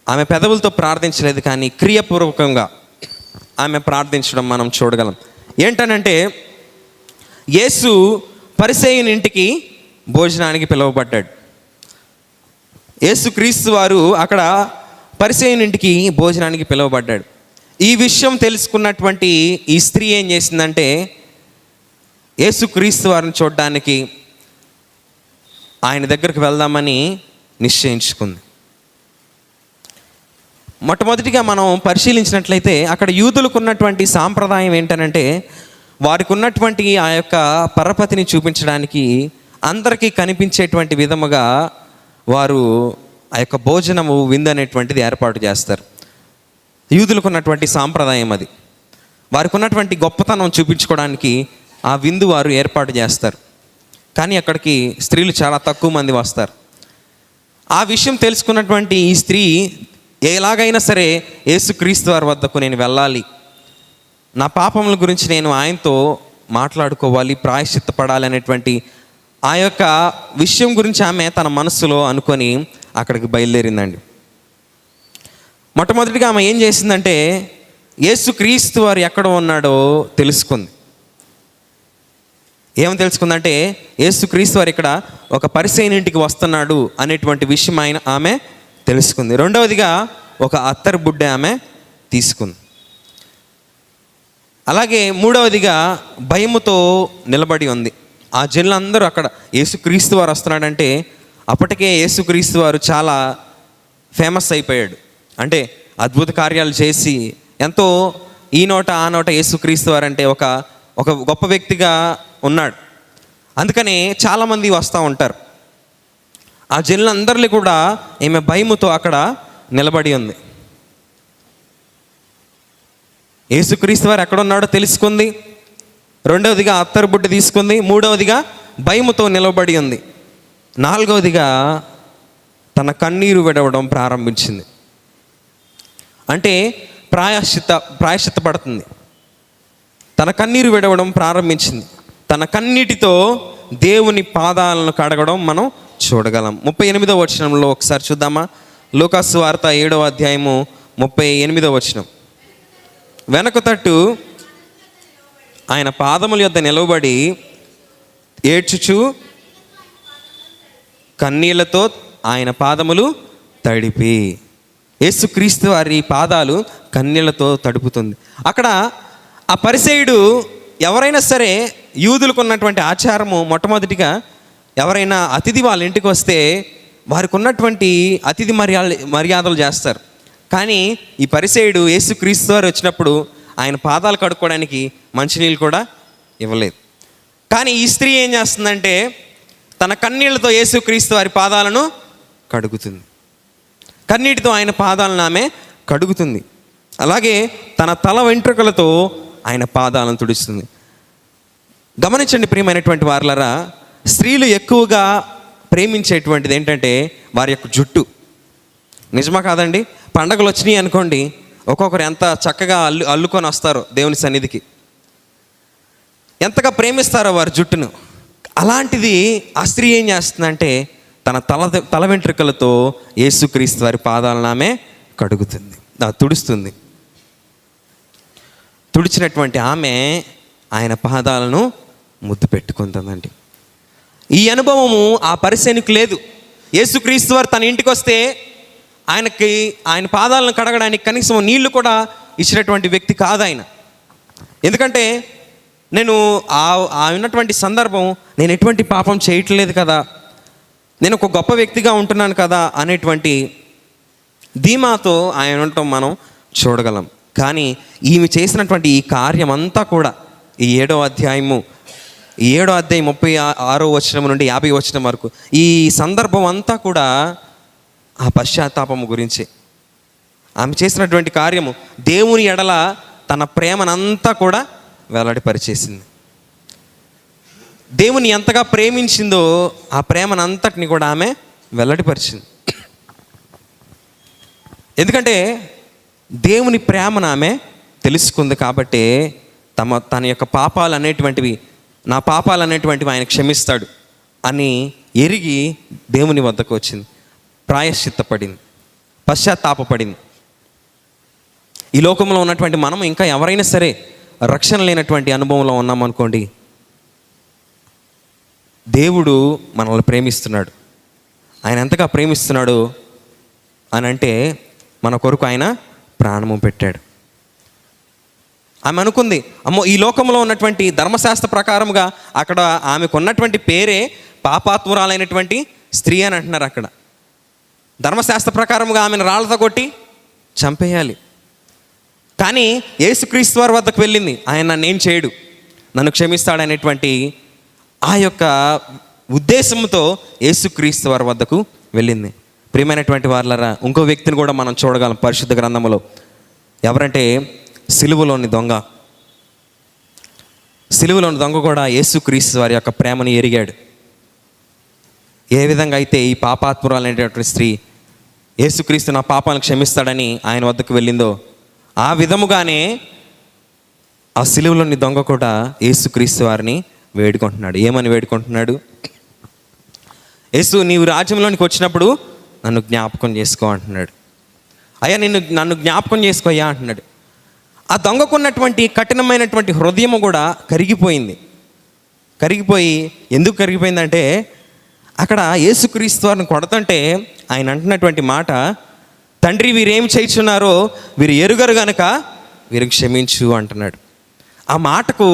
ఆమె పెదవులతో ప్రార్థించలేదు, కానీ క్రియాపూర్వకంగా ఆమె ప్రార్థించడం మనం చూడగలం. ఏంటనంటే, యేసు పరిసయ్యుని ఇంటికి భోజనానికి పిలువబడ్డాడు. యేసు క్రీస్తు వారు అక్కడ పరిసయ్యుని ఇంటికి భోజనానికి పిలువబడ్డాడు. ఈ విషయం తెలుసుకున్నటువంటి ఈ స్త్రీ ఏం చేసిందంటే, యేసు క్రీస్తు వారిని చూడడానికి ఆయన దగ్గరికి వెళ్దామని నిశ్చయించుకుంది. మొట్టమొదటిగా మనం పరిశీలించినట్లయితే, అక్కడ యూదులకు ఉన్నటువంటి సాంప్రదాయం ఏంటనంటే, వారికి ఉన్నటువంటి ఆ యొక్క పరపతిని చూపించడానికి అందరికీ కనిపించేటువంటి విధముగా వారు ఆ యొక్క భోజనము విందు అనేటువంటిది ఏర్పాటు చేస్తారు. యూదులకు ఉన్నటువంటి సాంప్రదాయం అది. వారికి ఉన్నటువంటి గొప్పతనం చూపించుకోవడానికి ఆ విందు వారు ఏర్పాటు చేస్తారు. కానీ అక్కడికి స్త్రీలు చాలా తక్కువ మంది వస్తారు. ఆ విషయం తెలుసుకున్నటువంటి ఈ స్త్రీ ఎలాగైనా సరే యేసుక్రీస్తు వారి వద్దకు నేను వెళ్ళాలి, నా పాపముల గురించి నేను ఆయనతో మాట్లాడుకోవాలి, ప్రాయశ్చిత్తపడాలి అనేటువంటి ఆ యొక్క విషయం గురించి ఆమె తన మనస్సులో అనుకొని అక్కడికి బయలుదేరిందండి. మొట్టమొదటిగా ఆమె ఏం చేసిందంటే, యేసుక్రీస్తు వారు ఎక్కడ ఉన్నాడో తెలుసుకుంది. ఏమని తెలుసుకుందంటే యేసుక్రీస్తు వారు ఇక్కడ ఒక పరిసయ్యుని ఇంటికి వస్తున్నాడు అనేటువంటి విషయం ఆమె తెలుసుకుంది. రెండవదిగా ఒక అత్తరు బుడ్డ ఆమె తీసుకుంది. అలాగే మూడవదిగా భయముతో నిలబడి ఉంది. ఆ జనులందరూ అక్కడ యేసుక్రీస్తు వారు వస్తున్నాడంటే అప్పటికే యేసుక్రీస్తు వారు చాలా ఫేమస్ అయిపోయాడు. అంటే అద్భుత కార్యాలు చేసి ఎంతో ఈ నోట ఆ నోట యేసుక్రీస్తు వారు అంటే ఒక గొప్ప వ్యక్తిగా ఉన్నాడు. అందుకని చాలామంది వస్తూ ఉంటారు. ఆ జనులందరినీ కూడా ఈమె భయముతో అక్కడ నిలబడి ఉంది. యేసుక్రీస్తు వారు ఎక్కడున్నాడో తెలుసుకుంది. రెండవదిగా అత్తరు బుడ్డ తీసుకుంది. మూడవదిగా భయముతో నిలబడి ఉంది. నాలుగవదిగా తన కన్నీరు విడవడం ప్రారంభించింది. అంటే ప్రాయశ్చిత్త పడుతుంది. తన కన్నీరు విడవడం ప్రారంభించింది. తన కన్నీటితో దేవుని పాదాలను కడగడం మనం చూడగలం. 38వ వచనంలో ఒకసారి చూద్దామా? లూకాసు వార్త 7వ అధ్యాయము 38వ వచనం. వెనక తట్టు ఆయన పాదముల యొద్ద నిలవబడి ఏడ్చుచు కన్నీళ్లతో ఆయన పాదములు తడిపి. యేసుక్రీస్తు వారి పాదాలు కన్నీళ్లతో తడుపుతుంది. అక్కడ ఆ పరిసయ్యుడు ఎవరైనా సరే యూదులకు ఉన్నటువంటి ఆచారము మొట్టమొదటిగా ఎవరైనా అతిథి వాళ్ళ ఇంటికి వస్తే వారికి ఉన్నటువంటి అతిథి మర్యాదలు చేస్తారు. కానీ ఈ పరిసయ్యుడు యేసుక్రీస్తు వారు వచ్చినప్పుడు ఆయన పాదాలు కడుక్కోవడానికి మంచినీళ్ళు కూడా ఇవ్వలేదు. కానీ ఈ స్త్రీ ఏం చేస్తుందంటే తన కన్నీళ్లతో యేసుక్రీస్తు వారి పాదాలను కడుగుతుంది. కన్నీటితో ఆయన పాదాలను ఆమె కడుగుతుంది. అలాగే తన తల వెంట్రుకలతో ఆయన పాదాలను తుడుస్తుంది. గమనించండి ప్రియమైనటువంటి వారలారా, స్త్రీలు ఎక్కువగా ప్రేమించేటువంటిది ఏంటంటే వారి యొక్క జుట్టు. నిజమా కాదండి? పండగలు వచ్చినాయి అనుకోండి, ఒక్కొక్కరు ఎంత చక్కగా అల్లుకొని వస్తారో దేవుని సన్నిధికి, ఎంతగా ప్రేమిస్తారో వారి జుట్టును. అలాంటిది ఆ స్త్రీ ఏం చేస్తుందంటే తన తల వెంట్రుకలతో యేసుక్రీస్తు వారి పాదాలను ఆమె కడుగుతుంది, తుడుస్తుంది. తుడిచినటువంటి ఆమె ఆయన పాదాలను ముద్దు పెట్టుకుంటుందండి. ఈ అనుభవము ఆ పరిసయ్యునికి లేదు. యేసుక్రీస్తు వారు తన ఇంటికి వస్తే ఆయన పాదాలను కడగడానికి కనీసం నీళ్లు కూడా ఇచ్చినటువంటి వ్యక్తి కాదు ఆయన. ఎందుకంటే నేను ఆ ఉన్నటువంటి సందర్భం, నేను ఎటువంటి పాపం చేయట్లేదు కదా, నేను ఒక గొప్ప వ్యక్తిగా ఉంటున్నాను కదా అనేటువంటి ధీమాతో ఆయన ఉండటం మనం చూడగలం. కానీ ఈమె చేసినటువంటి ఈ కార్యం అంతా కూడా ఈ 7వ అధ్యాయం 36వ వచనం నుండి 50వ వచనం వరకు ఈ సందర్భం అంతా కూడా ఆ పశ్చాత్తాపము గురించి. ఆమె చేసినటువంటి కార్యము దేవుని ఎడల తన ప్రేమనంతా కూడా వెల్లడిపరిచేసింది. దేవుని ఎంతగా ప్రేమించిందో ఆ ప్రేమనంతటిని కూడా ఆమె వెల్లడిపరిచింది. ఎందుకంటే దేవుని ప్రేమను ఆమె తెలుసుకుంది కాబట్టి తన యొక్క పాపాలు అనేటువంటివి, నా పాపాలు అనేటువంటివి ఆయన క్షమిస్తాడు అని ఎరిగి దేవుని వద్దకు వచ్చింది, ప్రాయశ్చిత్తపడింది, పశ్చాత్తాపపడింది. ఈ లోకంలో ఉన్నటువంటి మనం ఇంకా ఎవరైనా సరే రక్షణ లేనటువంటి అనుభవంలో ఉన్నామనుకోండి, దేవుడు మనల్ని ప్రేమిస్తున్నాడు. ఆయన ఎంతగా ప్రేమిస్తున్నాడు అని అంటే మన కొరకు ఆయన ప్రాణము పెట్టాడు. ఆమె అనుకుంది, అమ్మో ఈ లోకంలో ఉన్నటువంటి ధర్మశాస్త్ర ప్రకారముగా అక్కడ ఆమెకు ఉన్నటువంటి పేరే పాపాత్మురాలైనటువంటి స్త్రీ అని అంటున్నారు. అక్కడ ధర్మశాస్త్ర ప్రకారముగా ఆమెను రాళ్లతో కొట్టి చంపేయాలి. కానీ యేసుక్రీస్తు వారి వద్దకు వెళ్ళింది, ఆయన నన్నేం చేయడు, నన్ను క్షమిస్తాడనేటువంటి ఆ యొక్క ఉద్దేశంతో యేసుక్రీస్తు వారి వద్దకు వెళ్ళింది. ప్రియమైనటువంటి వారలారా, ఇంకో వ్యక్తిని కూడా మనం చూడగలం పరిశుద్ధ గ్రంథంలో. ఎవరంటే సిలువలోని దొంగ. సిలువలోని దొంగ కూడా యేసుక్రీస్తు వారి యొక్క ప్రేమను ఎరిగాడు. ఏ విధంగా అయితే ఈ పాపాత్మురాలైనటువంటి స్త్రీ యేసుక్రీస్తు నా పాపాలను క్షమిస్తాడని ఆయన వద్దకు వెళ్ళిందో, ఆ విధముగానే ఆ సిలువలోని దొంగ కూడా యేసుక్రీస్తు వారిని వేడుకుంటున్నాడు. ఏమని వేడుకుంటున్నాడు? యేసు, నీవు రాజ్యంలోనికి వచ్చినప్పుడు నన్ను జ్ఞాపకం చేసుకో అంటున్నాడు. అయ్యా నన్ను జ్ఞాపకం చేసుకోయ్యా అంటున్నాడు. ఆ దొంగకున్నటువంటి కఠినమైనటువంటి హృదయం కూడా కరిగిపోయింది. కరిగిపోయి ఎందుకు కరిగిపోయిందంటే అక్కడ యేసుక్రీస్తు వారిని కొడుతుంటే ఆయన అంటున్నటువంటి మాట, తండ్రి వీరేం చేయుచున్నారో వీరు ఎరుగరు గనుక వీరికి క్షమించు అంటున్నాడు. ఆ మాటకు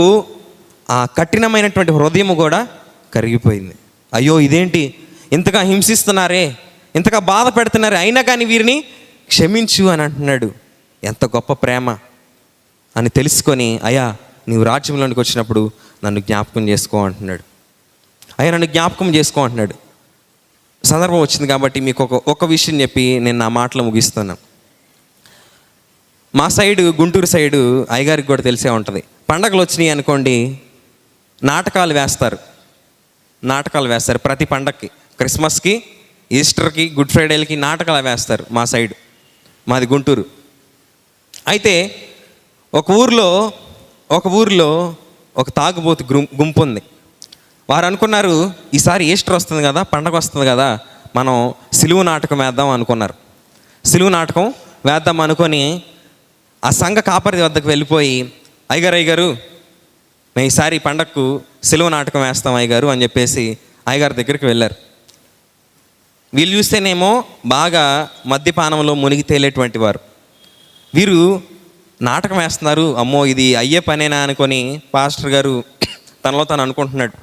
ఆ కఠినమైనటువంటి హృదయం కూడా కరిగిపోయింది. అయ్యో ఇదేంటి, ఇంతగా హింసిస్తున్నారే, ఇంతగా బాధ పెడుతున్నారే, అయినా కానీ వీరిని క్షమించు అని అంటున్నాడు. ఎంత గొప్ప ప్రేమ అని తెలుసుకొని, అయ్యా నీవు రాజ్యంలోనికి వచ్చినప్పుడు నన్ను జ్ఞాపకం చేసుకో అంటున్నాడు. అయ్యా నన్ను జ్ఞాపకం చేసుకో అంటున్నాడు. సందర్భం వచ్చింది కాబట్టి మీకు ఒక విషయం చెప్పి నేను నా మాటలు ముగిస్తున్నాను. మా సైడు, గుంటూరు సైడు అయ్యగారికి కూడా తెలిసే ఉంటుంది. పండగలు వచ్చినాయి అనుకోండి, నాటకాలు వేస్తారు. ప్రతి పండగకి, క్రిస్మస్కి, ఈస్టర్కి, గుడ్ ఫ్రైడేలకి నాటకాలు వేస్తారు మా సైడు. మాది గుంటూరు. అయితే ఒక ఊరిలో ఒక తాగుబోతు గుంపు ఉంది. వారు అనుకున్నారు, ఈసారి ఈస్టర్ వస్తుంది కదా, పండగ వస్తుంది కదా, మనం సిలువ నాటకం వేద్దాం అనుకున్నారు. సిలువ నాటకం వేద్దాం అనుకొని ఆ సంఘ కాపరి వద్దకు వెళ్ళిపోయి, అయ్యగారు మేము ఈసారి పండగకు సిలువ నాటకం వేస్తాం అయ్యగారు అని చెప్పేసి అయ్యగారి దగ్గరికి వెళ్ళారు. వీళ్ళు చూస్తేనేమో బాగా మద్యపానంలో మునిగి తేలేటువంటి వారు. వీరు నాటకం వేస్తున్నారు. అమ్మో ఇది అయ్యే పనేనా అనుకొని పాస్టర్ గారు తనలో తను అనుకుంటున్నాడు.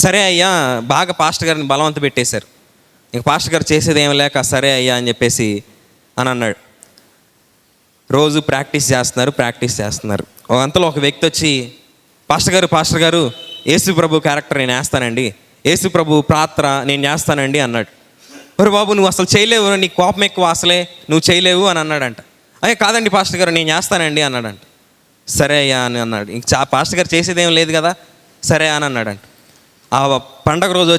సరే అయ్యా, బాగా పాస్టర్ గారిని బలవంత పెట్టేశారు. ఇంక పాస్టర్ గారు చేసేది ఏం లేక సరే అయ్యా అని చెప్పేసి అని అన్నాడు. రోజు ప్రాక్టీస్ చేస్తున్నారు. అంతలో ఒక వ్యక్తి వచ్చి, పాస్టర్ గారు యేసు ప్రభు క్యారెక్టర్ నేను వేస్తానండి, యేసు ప్రభు పాత్ర నేను చేస్తానండి అన్నాడు. ఒరే బాబు నువ్వు అసలు చేయలేవు, నీ కోపం ఎక్కువ, అసలే నువ్వు చేయలేవు అని అన్నాడంట. అయ్యా కాదండి పాస్టర్ గారు నేను చేస్తానండి అన్నాడంట. సరే అయ్యా అని అన్నాడు. ఇంక పాస్టర్ గారు చేసేదేం లేదు కదా, సరే అని అన్నాడంట. ఆ పండగ రోజు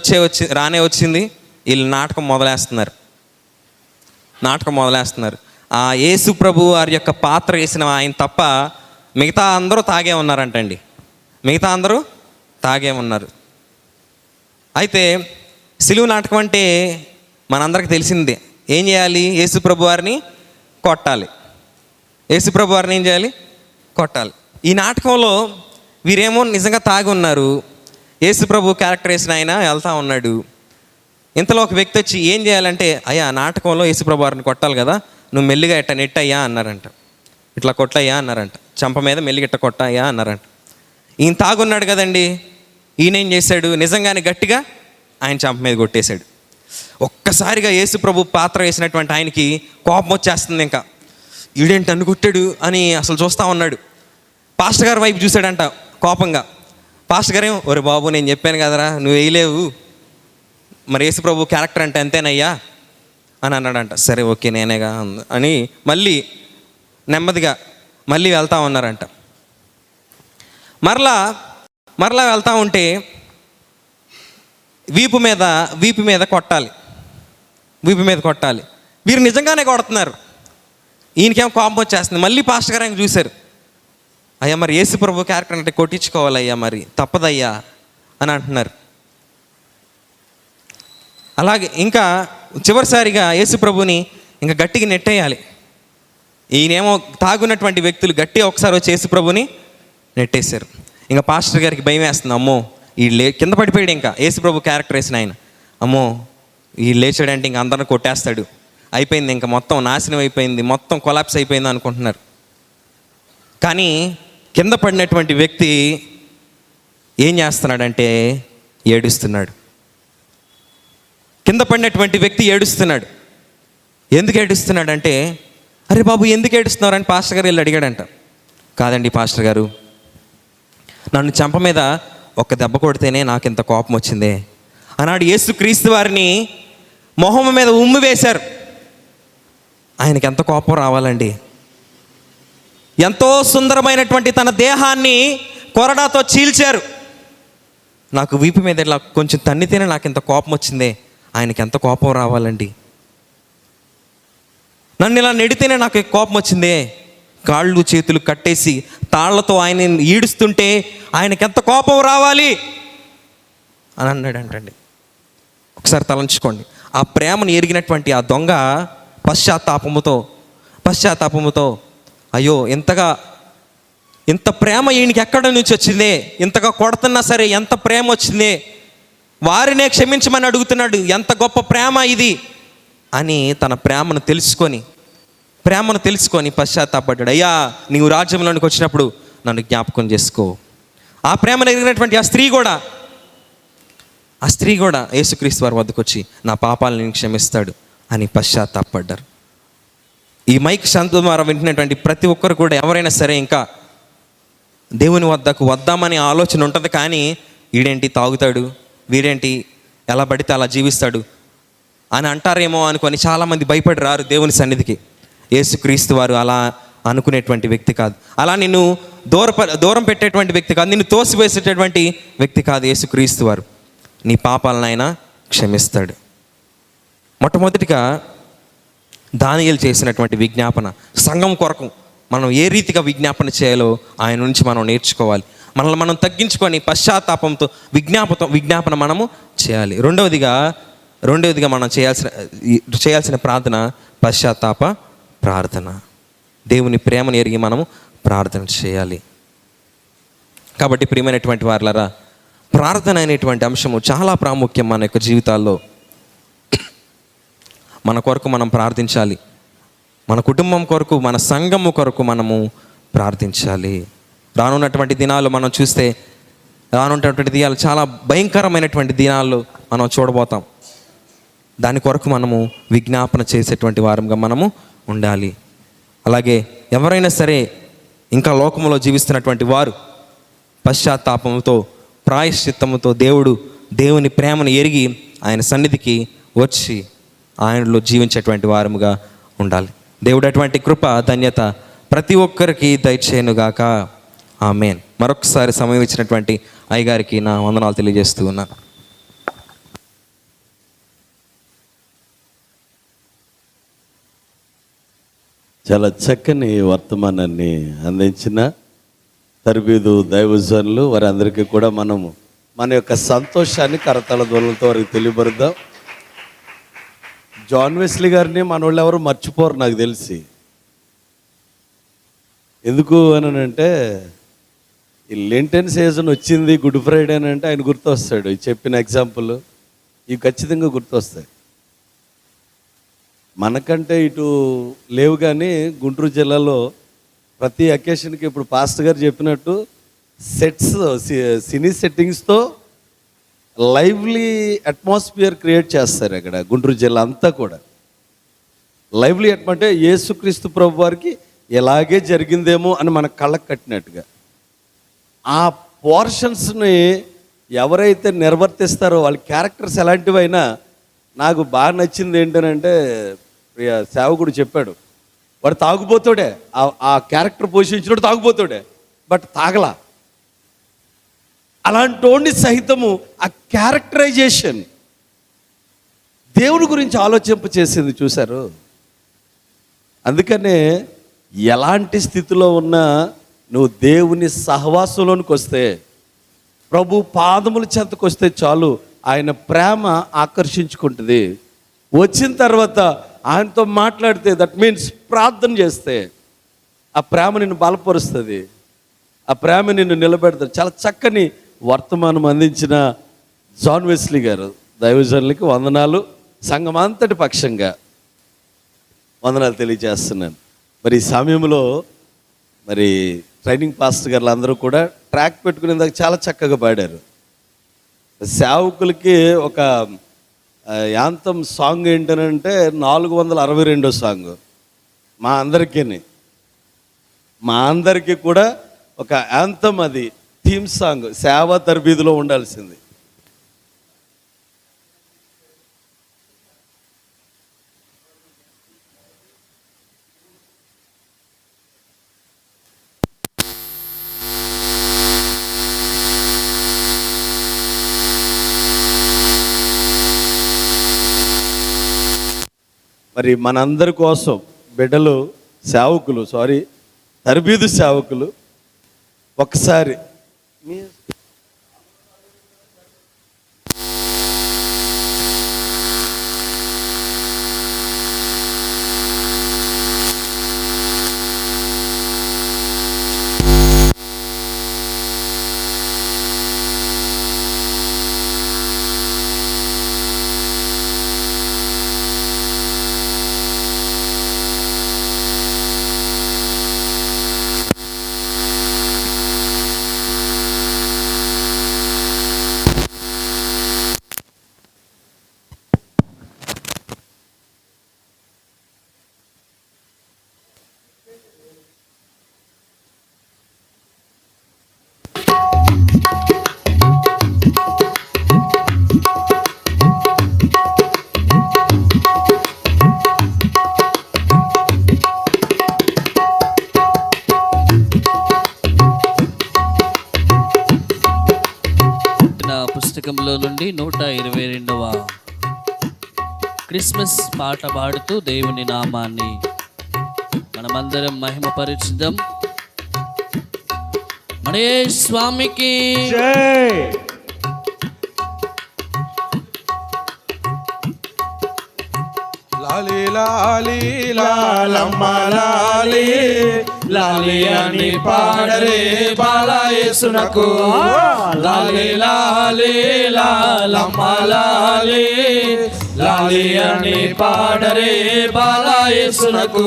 రానే వచ్చింది. వీళ్ళు నాటకం మొదలేస్తున్నారు. ఆ యేసు ప్రభు వారి యొక్క పాత్ర వేసిన ఆయన తప్ప మిగతా అందరూ తాగే ఉన్నారంటండి. అయితే సిలువ నాటకం అంటే మనందరికి తెలిసిందే. ఏం చేయాలి? యేసు ప్రభు వారిని కొట్టాలి. ఏం చేయాలి? కొట్టాలి. ఈ నాటకంలో వీరేమో నిజంగా తాగి ఉన్నారు. యేసు ప్రభు క్యారెక్టర్ వేసిన ఆయన వెళ్తా ఉన్నాడు. ఇంతలో ఒక వ్యక్తి వచ్చి ఏం చేయాలంటే, అయ్యా నాటకంలో యేసు ప్రభు వారిని కొట్టాలి కదా, నువ్వు మెల్లిగా నెట్టయ్యా అన్నారంట. ఇట్లా కొట్టయ్యా అన్నారంట. చంప మీద మెల్లిగా ఇట్ట కొట్టయ్యా అన్నారంట. ఈయన తాగున్నాడు కదండి, ఈయన ఏం చేశాడు, నిజంగానే గట్టిగా ఆయన చంప మీద కొట్టేశాడు. ఒక్కసారిగా యేసు ప్రభు పాత్ర వేసినటువంటి ఆయనకి కోపం వచ్చేస్తుంది. ఇంకా ఈడేంటి నన్ను కొట్టాడు అని అసలు చూస్తూ ఉన్నాడు. పాస్టర్ గారి వైపు చూశాడంట కోపంగా. పాస్టర్ గారేం, ఒరే బాబు నేను చెప్పాను కదరా నువ్వు వేయలేవు, మరి యేసు ప్రభు క్యారెక్టర్ అంటే అంతేనయ్యా అని అన్నాడంట. సరే ఓకే నేనేగా అని మళ్ళీ నెమ్మదిగా మళ్ళీ వెళ్తా ఉన్నారంట. మరలా వెళ్తా ఉంటే వీపు మీద కొట్టాలి. వీరు నిజంగానే కొడుతున్నారు. ఈయనకేమో కోపం వచ్చేస్తుంది. మళ్ళీ పాస్టర్ గారు ఆయన చూశారు. అయ్యా మరి యేసు ప్రభు క్యారెక్టర్ అంటే కొట్టించుకోవాలయ్యా, మరి తప్పదయ్యా అని అంటున్నారు. అలాగే ఇంకా చివరిసారిగా యేసు ప్రభుని ఇంకా గట్టిగా నెట్టేయాలి. ఈయనేమో తాగున్నటువంటి వ్యక్తులు గట్టిగా ఒకసారి వచ్చి యేసు ప్రభుని నెట్టేశారు. ఇంకా పాస్టర్ గారికి భయం వేస్తుంది. అమ్మో ఈ కింద పడిపోయాడు, ఇంకా యేసు ప్రభు క్యారెక్టర్ వేసిన ఆయన, అమ్మో ఈ లేచాడంటే ఇంక అందరిని కొట్టేస్తాడు, అయిపోయింది, ఇంకా మొత్తం నాశనం అయిపోయింది, మొత్తం కొలాప్స్ అయిపోయింది అనుకుంటున్నారు. కానీ కింద పడినటువంటి వ్యక్తి ఏం చేస్తున్నాడంటే ఏడుస్తున్నాడు. కింద పడినటువంటి వ్యక్తి ఏడుస్తున్నాడు. ఎందుకు ఏడుస్తున్నాడంటే, అరే బాబు ఎందుకు ఏడుస్తున్నారు అని పాస్టర్ గారు వెళ్ళి అడిగాడంట. కాదండి పాస్టర్ గారు, నన్ను చెంప మీద ఒక దెబ్బ కొడితేనే నాకు ఇంత కోపం వచ్చిందే అన్నాడు. యేసుక్రీస్తు వారిని మొహం మీద ఉమ్మి వేశారు. ఆయనకి ఎంత కోపం రావాలండి. ఎంతో సుందరమైనటువంటి తన దేహాన్ని కొరడాతో చీల్చారు. నాకు వీపు మీద ఇలా కొంచెం తన్నితేనే నాకు ఇంత కోపం వచ్చిందే, ఆయనకి ఎంత కోపం రావాలండి. నన్ను ఇలా నెడితేనే నాకు కోపం వచ్చిందే, కాళ్ళు చేతులు కట్టేసి తాళ్లతో ఆయన ఈడుస్తుంటే ఆయనకి ఎంత కోపం రావాలి అని అన్నాడంటండి. ఒకసారి తలంచుకోండి. ఆ ప్రేమను ఎరిగినటువంటి ఆ దొంగ పశ్చాత్తాపముతో అయ్యో ఇంత ప్రేమ ఈయనకి ఎక్కడి నుంచి వచ్చిందే, ఇంతగా కొడుతున్నా సరే ఎంత ప్రేమ వచ్చిందే, వారినే క్షమించమని అడుగుతున్నాడు, ఎంత గొప్ప ప్రేమ ఇది అని తన ప్రేమను తెలుసుకొని పశ్చాత్తాపడ్డాడు. అయ్యా, నీవు రాజ్యంలోనికి వచ్చినప్పుడు నన్ను జ్ఞాపకం చేసుకో. ఆ ప్రేమను ఎరిగినటువంటి ఆ స్త్రీ కూడా యేసుక్రీస్తు వారి వద్దకు వచ్చి నా పాపాలను నేను క్షమిస్తాడు అని పశ్చాత్తాపడ్డారు. ఈ మైక్ శాంతం ద్వారా వింటున్నటువంటి ప్రతి ఒక్కరు కూడా ఎవరైనా సరే ఇంకా దేవుని వద్దకు వద్దామనే ఆలోచన ఉంటుంది, కానీ వీడేంటి తాగుతాడు, వీడేంటి ఎలా పడితే అలా జీవిస్తాడు అని అంటారేమో అనుకొని చాలామంది భయపడి రారు దేవుని సన్నిధికి. యేసుక్రీస్తు వారు అలా అనుకునేటువంటి వ్యక్తి కాదు, అలా నిన్ను దూరం పెట్టేటువంటి వ్యక్తి కాదు, నిన్ను తోసివేసేటటువంటి వ్యక్తి కాదు యేసుక్రీస్తు వారు. నీ పాపాలను ఆయన క్షమిస్తాడు. మొట్టమొదటిగా దానియేలు చేసినటువంటి విజ్ఞాపన, సంఘం కొరకు మనం ఏ రీతిగా విజ్ఞాపన చేయాలో ఆయన నుంచి మనం నేర్చుకోవాలి. మనల్ని మనం తగ్గించుకొని పశ్చాత్తాపంతో విజ్ఞాపన మనము చేయాలి. రెండవదిగా మనం చేయాల్సిన ప్రార్థన పశ్చాత్తాప ప్రార్థన. దేవుని ప్రేమను ఎరిగి మనము ప్రార్థన చేయాలి. కాబట్టి ప్రియమైనటువంటి వారలారా, ప్రార్థన అనేటువంటి అంశము చాలా ప్రాముఖ్యం మన యొక్క జీవితాల్లో. మన కొరకు మనం ప్రార్థించాలి, మన కుటుంబం కొరకు, మన సంఘము కొరకు మనము ప్రార్థించాలి. రానున్నటువంటి దినాలు మనం చూస్తే, రానున్నటువంటి దినాలు చాలా భయంకరమైనటువంటి దినాల్లో మనం చూడబోతాం. దాని కొరకు మనము విజ్ఞాపన చేసేటువంటి వారంగా మనము ఉండాలి. అలాగే ఎవరైనా సరే ఇంకా లోకంలో జీవిస్తున్నటువంటి వారు పశ్చాత్తాపంతో, ప్రాయశ్చిత్తముతో దేవుని ప్రేమను ఎరిగి ఆయన సన్నిధికి వచ్చి ఆయనలో జీవించేటువంటి వారముగా ఉండాలి. దేవుడు అటువంటి కృప, ధన్యత ప్రతి ఒక్కరికి దయచేయనుగాక. ఆమేన్. మరొకసారి సమయం ఇచ్చినటువంటి అయ్యగారికి నా వందనాలు తెలియజేస్తూ ఉన్నాను. చాలా చక్కని వర్తమానాన్ని అందించిన తర్బీదు దైవజనులు వారందరికీ కూడా మనము మన యొక్క సంతోషాన్ని కరతాళ ధ్వనులతో వారికి తెలియబరుద్దాం. జాన్ వెస్లీ గారిని మన వాళ్ళు ఎవరు మర్చిపోరు నాకు తెలిసి. ఎందుకు అని అంటే, ఈ లెంటెన్ సీజన్ వచ్చింది, గుడ్ ఫ్రైడే అని అంటే ఆయన గుర్తొస్తాడు. ఈ చెప్పిన ఎగ్జాంపుల్ ఇవి ఖచ్చితంగా గుర్తొస్తాయి. మనకంటే ఇటు లేవు, కానీ గుంటూరు జిల్లాలో ప్రతి అకేషన్కి ఇప్పుడు పాస్టర్ గారు చెప్పినట్టు సినీ సెట్టింగ్స్తో లైవ్లీ అట్మాస్ఫియర్ క్రియేట్ చేస్తారు. అక్కడ గుంటూరు జిల్లా అంతా కూడా లైవ్లీ అంటే యేసుక్రీస్తు ప్రభు వారికి ఎలాగే జరిగిందేమో అని మన కళ్ళకు కట్టినట్టుగా ఆ పోర్షన్స్ని ఎవరైతే నిర్వర్తిస్తారో వాళ్ళ క్యారెక్టర్స్ ఎలాంటివైనా నాకు బాగా నచ్చింది ఏంటనంటే, ప్రియ సేవకుడు చెప్పాడు, వాడు తాగుబోతాడే, ఆ క్యారెక్టర్ పోషించినోడు తాగుబోతాడే, బట్ తాగలా. అలాంటి సహితము ఆ క్యారెక్టరైజేషన్ దేవుని గురించి ఆలోచింప చేసింది, చూశారు. అందుకనే ఎలాంటి స్థితిలో ఉన్నా నువ్వు దేవుని సహవాసంలోనికి వస్తే, ప్రభు పాదముల చెంతకు వస్తే చాలు, ఆయన ప్రేమ ఆకర్షించుకుంటుంది. వచ్చిన తర్వాత ఆయనతో మాట్లాడితే, దట్ మీన్స్ ప్రార్థన చేస్తే ఆ ప్రేమ నిన్ను బలపరుస్తుంది, ఆ ప్రేమ నిన్ను నిలబెడుతుంది. చాలా చక్కని వర్తమానం అందించిన జాన్ వెస్లీ గారు దైవజనులకి వందనాలు, సంఘం అంతటి పక్షంగా వందనాలు తెలియజేస్తున్నాను. మరి ఈ సమయంలో మరి ట్రైనింగ్ పాస్టర్ గారు అందరూ కూడా ట్రాక్ పెట్టుకునేందుకు చాలా చక్కగా పాడారు. సేవకులకి ఒక యాంతం సాంగ్ ఏంటనంటే 462 సాంగ్ మా అందరికీ కూడా ఒక యాంతం, అది థీమ్ సాంగ్, సేవ తర్బీదులో ఉండాల్సింది. మరి మనందరి కోసం బిడ్డలు సేవకులు తర్బీదు సేవకులు ఒకసారి పుస్తకంలో నుండి 122వ క్రిస్మస్ పాట పాడుతూ దేవుని నామాన్ని మనమందరం మహిమపరుచుదాం. మన యేసు స్వామికి లాలి లాలి లాలమ్మ లాలి లాలి అని పాడరే బాలయేసునకు. లాలి లాలి లాలమ్మ లాలి లాలి అని పాడరే బాలయేసునకు.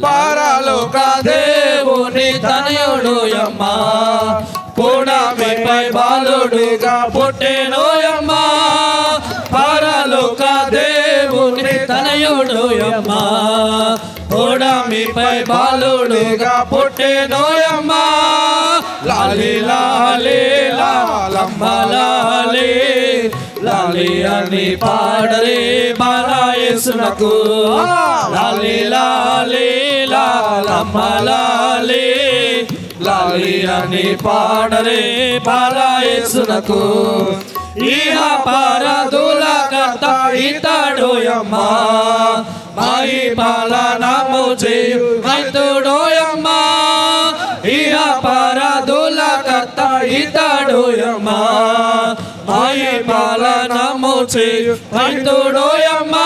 పరలోక దేవుని తనయుడోయమ్మ పుడమిపై బాలుడుగా పుట్టెనోయమ్మ. పరలోక దేవుని తనయుడోయమ్మ పుడమిపై బాలుడుగా పుట్టెనోయమ్మ. లాలి లాలి లాలమ్మ లాలి లాలి అని పాడరే బాలయేసునకు. లాలి లాలి లాలమ్మ లాలి లాలి అని పాడరే బాలయేసునకు. ఇహ పరదుల కర్త ఇతడోయమ్మ మాయి పాలనము చేయు రైతుడోయమ్మ. ఇహ పరదుల కర్త ఇతడోయమ్మ మాయి పాలనము చేయు రైతుడోయమ్మ.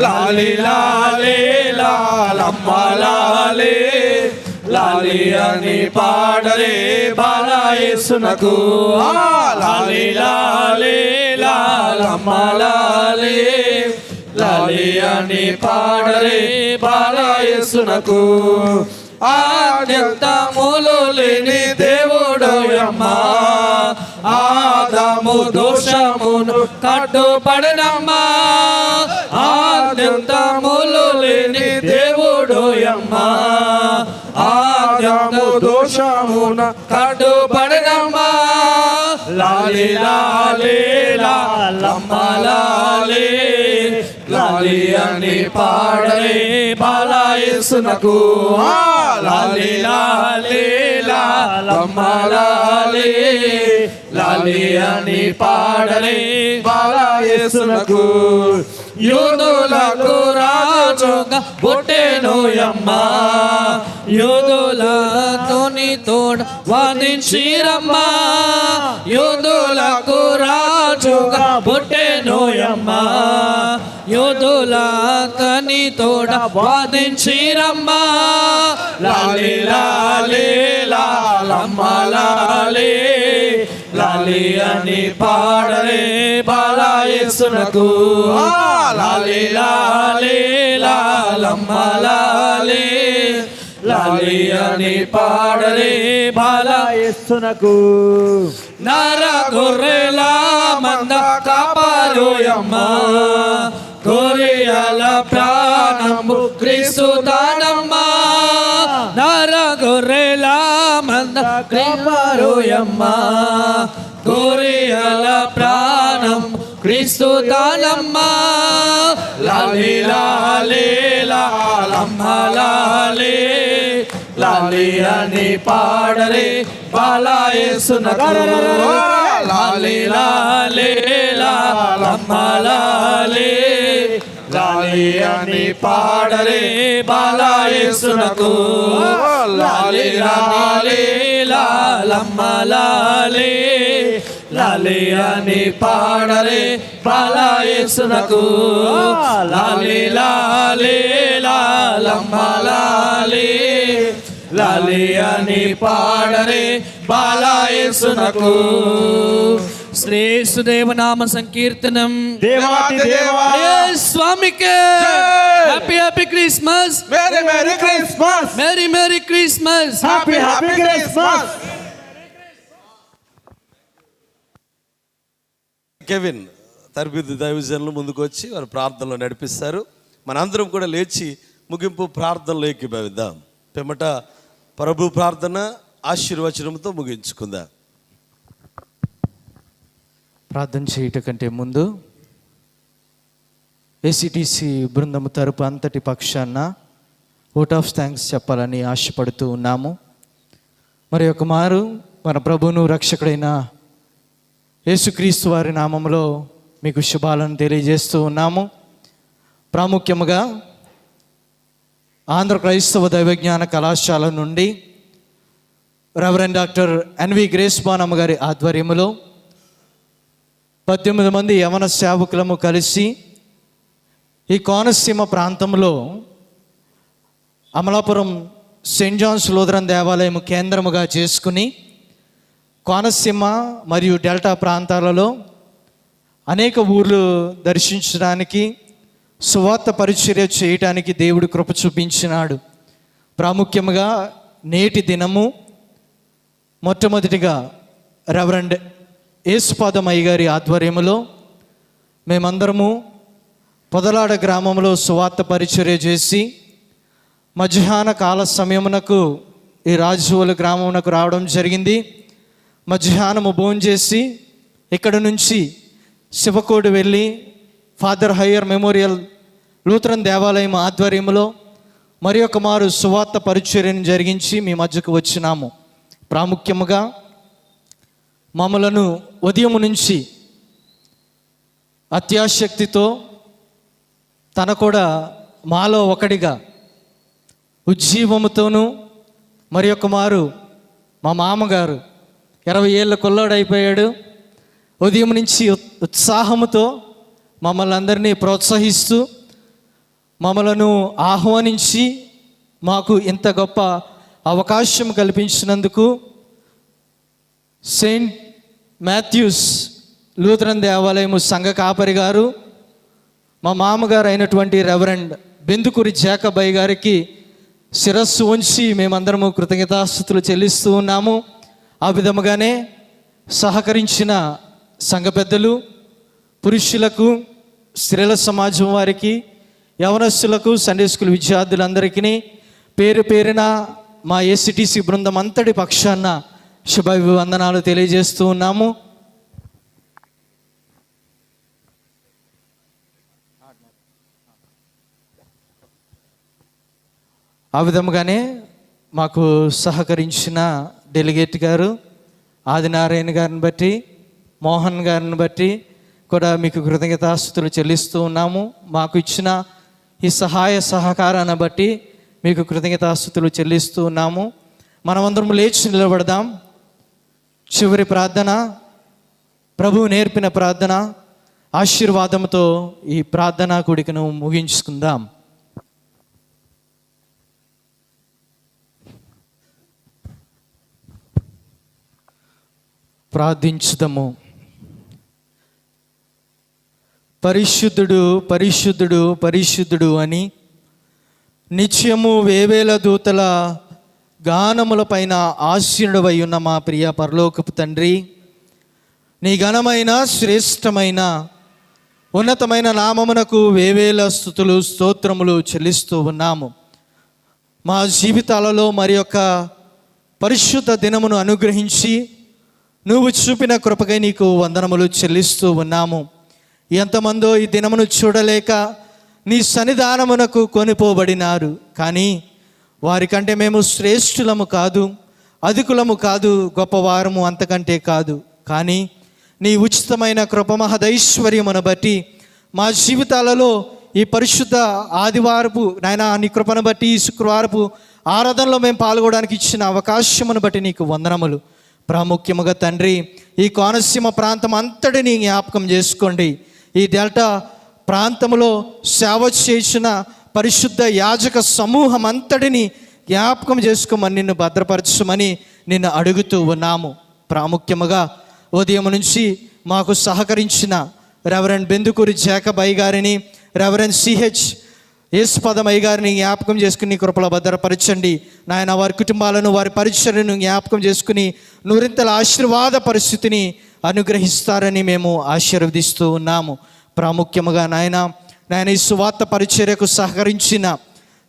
లాలి లాలి లాలమ్మ లాలి లాలి అని పాడరే బాలయేసునకు. లాలి లాలి లాలమ్మ లాలి లాలి అని పాడరే బాలయేసునకు. ఆద్యంతములు లేని దేవుడోయమ్మ ఆదాము దోషమును కట్టుబడినమ్మ. ఆద్యంతములు లేని దేవుడోయమ్మ ఆదాము దోషమును కట్టుబడినమ్మ. లాలి లాలి లాలమ్మ లాలి లాలి అని పాడరే బాలయేసునకు. లాలి లాలి లాలమ్మ లాలి లాలి అని పాడరే బాలయేసునకు. యూదులకు రాజుగా పుట్టెనోయమ్మ యూదులతోని తోడ వాదించిరమ్మ. యూదులకు రాజుగా పుట్టెనోయమ్మ యూదులతోని తోడ వాదించిరమ్మ. లాలి లాలి లాలమ్మ లాలి లాలి అని పాడరే బాలయేసునకు. లాలి లాలి లాలమ్మ లాలి లాలి అని పాడరే బాలయేసునకు. నర గొర్రెల మంద కాపారోయమ్మ గొర్రెల ప్రాణము క్రీస్తు దానమ్మ. నర గొర్రెల మంద కాపారోయమ్మ గొర్రెల ప్రాణం క్రీస్తు దానమ్మ. లాలి లాలి లాలమ్మ లాలి లాలి అని పాడరే బాలయేసునకు. లాలి లాలి లాలమ్మ లాలి లాలి అని పాడరే బాలయేసునకు. లాలి లాలి లాలమ్మ లాలి లాలి అని పాడరే బాలయేసునకు. లాలి లాలి లాలమ్మ లాలి లాలి అని పాడరే బాలయేసునకు. శ్రేష్ఠదేవ నామ సంకీర్తనం. దేవాతి దేవా స్వామికి happy happy Christmas. Merry merry Christmas. Merry merry Christmas. Happy happy Christmas. Kevin తరబిదు దైవజనులు ముందుకు వచ్చి వారు ప్రార్థనలో నడిపిస్తారు. మనందరం కూడా లేచి ముగింపు ప్రార్థనలో ఏకీభవిద్దాం. పిమ్మట ప్రభు ప్రార్థన ఆశీర్వచనంతో ముగించుకుందాం. ప్రార్థన చేయట కంటే ముందు ఏసీటీసీ బృందము తరపు అంతటి పక్షాన ఓట్ ఆఫ్ థ్యాంక్స్ చెప్పాలని ఆశపడుతూ ఉన్నాము. మరి ఒక మారు మన ప్రభువును రక్షకుడైన యేసుక్రీస్తు వారి నామములో మీకు శుభాలను తెలియజేస్తూ ఉన్నాము. ప్రాముఖ్యముగా ఆంధ్ర క్రైస్తవ దైవజ్ఞాన కళాశాల నుండి రెవరెండ్ డాక్టర్ ఎన్వి గ్రేస్ బానమ్మ గారి ఆధ్వర్యములో 18 మంది యవన సేవకులము కలిసి ఈ కోనసీమ ప్రాంతంలో అమలాపురం సెయింట్ జాన్స్ లూథరన్ దేవాలయం కేంద్రముగా చేసుకుని కోనసీమ మరియు డెల్టా ప్రాంతాలలో అనేక ఊర్లు దర్శించడానికి, సువార్త పరిచర్య చేయటానికి దేవుడు కృప చూపించినాడు. ప్రాముఖ్యముగా నేటి దినము మొట్టమొదటిగా రెవరెండ్ యేసుపాదమయ్య గారి ఆధ్వర్యములో మేమందరము పొదలాడ గ్రామంలో సువార్త పరిచర్య చేసి మధ్యాహ్న కాల సమయమునకు ఈ రాజువల గ్రామమునకు రావడం జరిగింది. మధ్యాహ్నము భోంచేసి ఇక్కడ నుంచి శివకోడి వెళ్ళి ఫాదర్ హయ్యర్ మెమోరియల్ లూథరన్ దేవాలయం ఆధ్వర్యంలో మరి ఒక మారు సువార్త పరిచర్యను జరిగించి మీ మధ్యకు వచ్చినాము. ప్రాముఖ్యముగా మమ్మలను ఉదయం నుంచి అత్యాశక్తితో తన కూడా మాలో ఒకడిగా ఉజ్జీవముతోనూ మరి ఒక మారు మా మామగారు 20 ఏళ్ళ కొల్లాడైపోయాడు. ఉదయం నుంచి ఉత్సాహముతో మమ్మల్ని అందరినీ ప్రోత్సహిస్తూ మమ్మలను ఆహ్వానించి మాకు ఇంత గొప్ప అవకాశం కల్పించినందుకు సెయింట్ మాథ్యూస్ లూథరన్ దేవాలయము సంఘ కాపరి గారు, మా మామగారు అయినటువంటి రెవరెండ్ బెందుకూరి జాకబయ్య గారికి శిరస్సు ఉంచి మేమందరము కృతజ్ఞతాస్తుతులు చెల్లిస్తూ ఉన్నాము. ఆ విధముగానే సహకరించిన సంఘ పెద్దలు, పురుషులకు, స్త్రీల సమాజం వారికి, యవనస్తులకు, సండే స్కూల్ విద్యార్థులందరికీ పేరు పేరున మా ఏసీటీసీ బృందం అంతటి పక్షాన శుభాభివందనాలు తెలియజేస్తూ ఉన్నాము. ఆ విధముగానే మాకు సహకరించిన డెలిగేట్ గారు ఆదినారాయణ గారిని బట్టి, మోహన్ గారిని బట్టి కూడా మీకు కృతజ్ఞతాస్తుతులు చెల్లిస్తూ ఉన్నాము. మాకు ఇచ్చిన ఈ సహాయ సహకారాన్ని బట్టి మీకు కృతజ్ఞతాస్తుతులు చెల్లిస్తూ ఉన్నాము. మనమందరం లేచి నిలబడదాం. చివరి ప్రార్థన, ప్రభువు నేర్పిన ప్రార్థన ఆశీర్వాదంతో ఈ ప్రార్థనా కూడికను ముగించుకుందాం. ప్రార్థించుదాము. పరిశుద్ధుడు, పరిశుద్ధుడు, పరిశుద్ధుడు అని నిత్యము వేవేల దూతల గానముల పైన ఆసీనుడవై ఉన్న మా ప్రియ పరలోకపు తండ్రి, నీ ఘనమైన శ్రేష్టమైన ఉన్నతమైన నామమునకు వేవేల స్తుతులు స్తోత్రములు చెల్లిస్తూ ఉన్నాము. మా జీవితాలలో మరి యొక్క పరిశుద్ధ దినమును అనుగ్రహించి నువ్వు చూపిన కృపకై నీకు వందనములు చెల్లిస్తూ ఉన్నాము. ఎంతమందో ఈ దినమును చూడలేక నీ సన్నిధానమునకు కొనిపోబడినారు. కానీ వారికంటే మేము శ్రేష్ఠులము కాదు, అధికులము కాదు, గొప్పవారము అంతకంటే కాదు. కానీ నీ ఉచితమైన కృప మహదైశ్వర్యమును బట్టి మా జీవితాలలో ఈ పరిశుద్ధ ఆదివారపు నాయనా నీ కృపను బట్టి ఈ శుక్రవారపు ఆరాధనలో మేము పాల్గొనడానికి ఇచ్చిన అవకాశమును బట్టి నీకు వందనములు. ప్రాముఖ్యముగా తండ్రి, ఈ కోనసీమ ప్రాంతం అంతటిని జ్ఞాపకం చేసుకోండి. ఈ డెల్టా ప్రాంతంలో సేవ చేసిన పరిశుద్ధ యాజక సమూహం అంతటిని జ్ఞాపకం చేసుకోమని నిన్ను భద్రపరచమని నిన్ను అడుగుతూ ఉన్నాము. ప్రాముఖ్యముగా ఉదయం నుంచి మాకు సహకరించిన రెవరెండ్ బెందుకూరి జాకబయ్య గారిని, రెవరెండ్ సిహెచ్ యేసుపాదమయ్య గారిని జ్ఞాపకం చేసుకుని కృపలో భద్రపరచండి నాయన. వారి కుటుంబాలను, వారి పరిచర్యను జ్ఞాపకం చేసుకుని నూరింతల ఆశీర్వాద పరిస్థితిని అనుగ్రహిస్తారని మేము ఆశీర్వదిస్తూ ఉన్నాము. ప్రాముఖ్యముగా నాయన ఈ సువార్త పరిచర్యకు సహకరించిన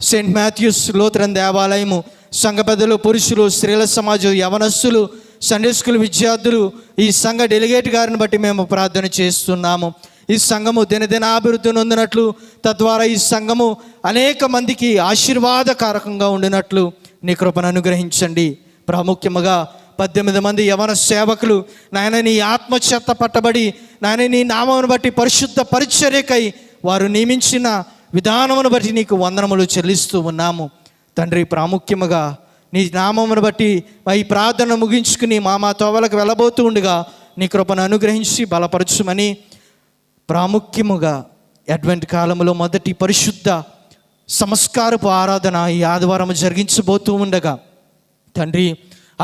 సెయింట్ మాథ్యూస్ లూథరన్ దేవాలయము సంఘ పెద్దలు, పురుషులు, స్త్రీల సమాజం, యవనస్తులు, సండే స్కూల్ విద్యార్థులు, ఈ సంఘ డెలిగేట్ గారిని బట్టి మేము ప్రార్థన చేస్తున్నాము. ఈ సంఘము దినదినాభివృద్ధి నొందినట్లు, తద్వారా ఈ సంఘము అనేక మందికి ఆశీర్వాదకారకంగా ఉండినట్లు నీ కృపను అనుగ్రహించండి. ప్రాముఖ్యముగా 18 మంది యవన సేవకులు నాయన నీ ఆత్మచేత పట్టబడి నాయన నీ నామమును బట్టి పరిశుద్ధ పరిచర్యకై వారు నియమించిన విధానమును బట్టి నీకు వందనములు చెల్లిస్తూ ఉన్నాము తండ్రి. ప్రాముఖ్యముగా నీ నామమును బట్టి ఈ ప్రార్థన ముగించుకుని మా తోవలకు వెళ్ళబోతూ ఉండగా నీ కృపను అనుగ్రహించి బలపరచుమని, ప్రాముఖ్యముగా అడ్వెంట్ కాలంలో మొదటి పరిశుద్ధ సంస్కారపు ఆరాధన ఈ ఆదివారం జరిగించబోతూ ఉండగా తండ్రి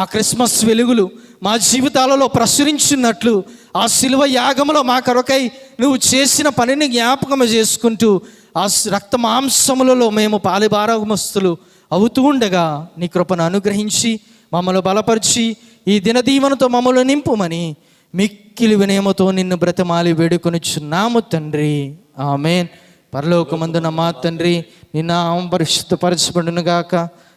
ఆ క్రిస్మస్ వెలుగులు మా జీవితాలలో ప్రసరించినట్లు ఆ శిలువ యాగములో మా కొరకై నువ్వు చేసిన పనిని జ్ఞాపకం చేసుకుంటూ ఆ రక్త మాంసములలో మేము పాలిభాగమస్తులు అవుతూ ఉండగా నీ కృపను అనుగ్రహించి మమ్మల్ని బలపరిచి ఈ దినదీవనతో మమ్మల్ని నింపుమని మిక్కిలి వినయముతో నిన్ను బ్రతమాలి వేడుకొనిచున్నాము తండ్రి. ఆమేన్. పరలోకమందున మా తండ్రి, నీ నామం పరిశుద్ధపరచబడును గాక,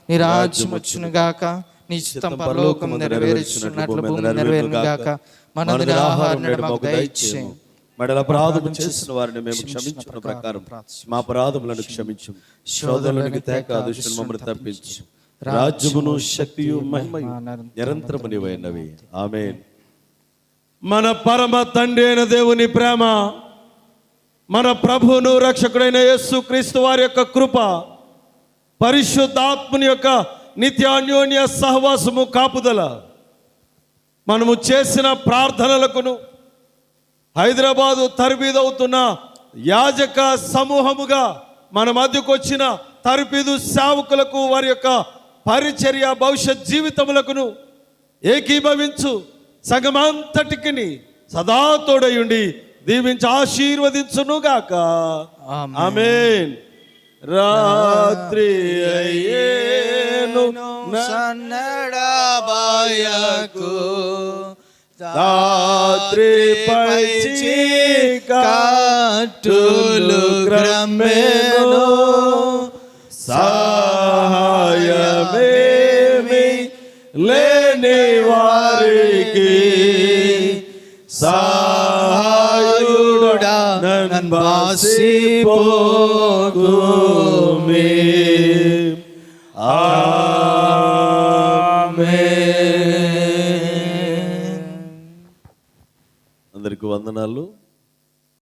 నీ రాజ్యం వచ్చును గాక, నీ చిత్తం పరలోకం నెరవేర్చున్నట్లు భూమి నెరవేరును గాక. మన ఆహారం నేడు మాకు దయచేయము. మడల అపరాధము చేసిన వారిని మేము క్షమించిన ప్రకారం మా అపరాధములను క్షమించు. శోధనలకు తేక దుష్టుని మమ్మల్ని తప్పించు. రాజ్యమును శక్తియు మహిమయు నిరంతరము నీవైనవి. ఆమేన్. మన పరమ తండ్రి అయిన దేవుని ప్రేమ, మన ప్రభువును రక్షకుడైన యేసు క్రీస్తు వారి యొక్క కృప, పరిశుద్ధాత్మని యొక్క నిత్యాన్యోన్య సహవాసము కాపుదల, మనము చేసిన ప్రార్థనలకును హైదరాబాదు తరబీదవుతున్న యాజక సమూహముగా మన మధ్యకు వచ్చిన తరబీదు సేవకులకు వారి యొక్క పరిచర్య భవిష్యత్ జీవితములకును ఏకీభవించు సంగమంతటికి సదా తోడయుండి దీవించి ఆశీర్వదించునుగాక. ఆమేన్. రాత్రి అయ్యేను సన్నడబాయకు రాత్రి పై చీకట్లు గ్రమ్మెను సహాయమేమి లేని వారికి సహాయుడా నన్ బాసిపోగుమే. ఆమేన్. అందరికీ వందనాలు.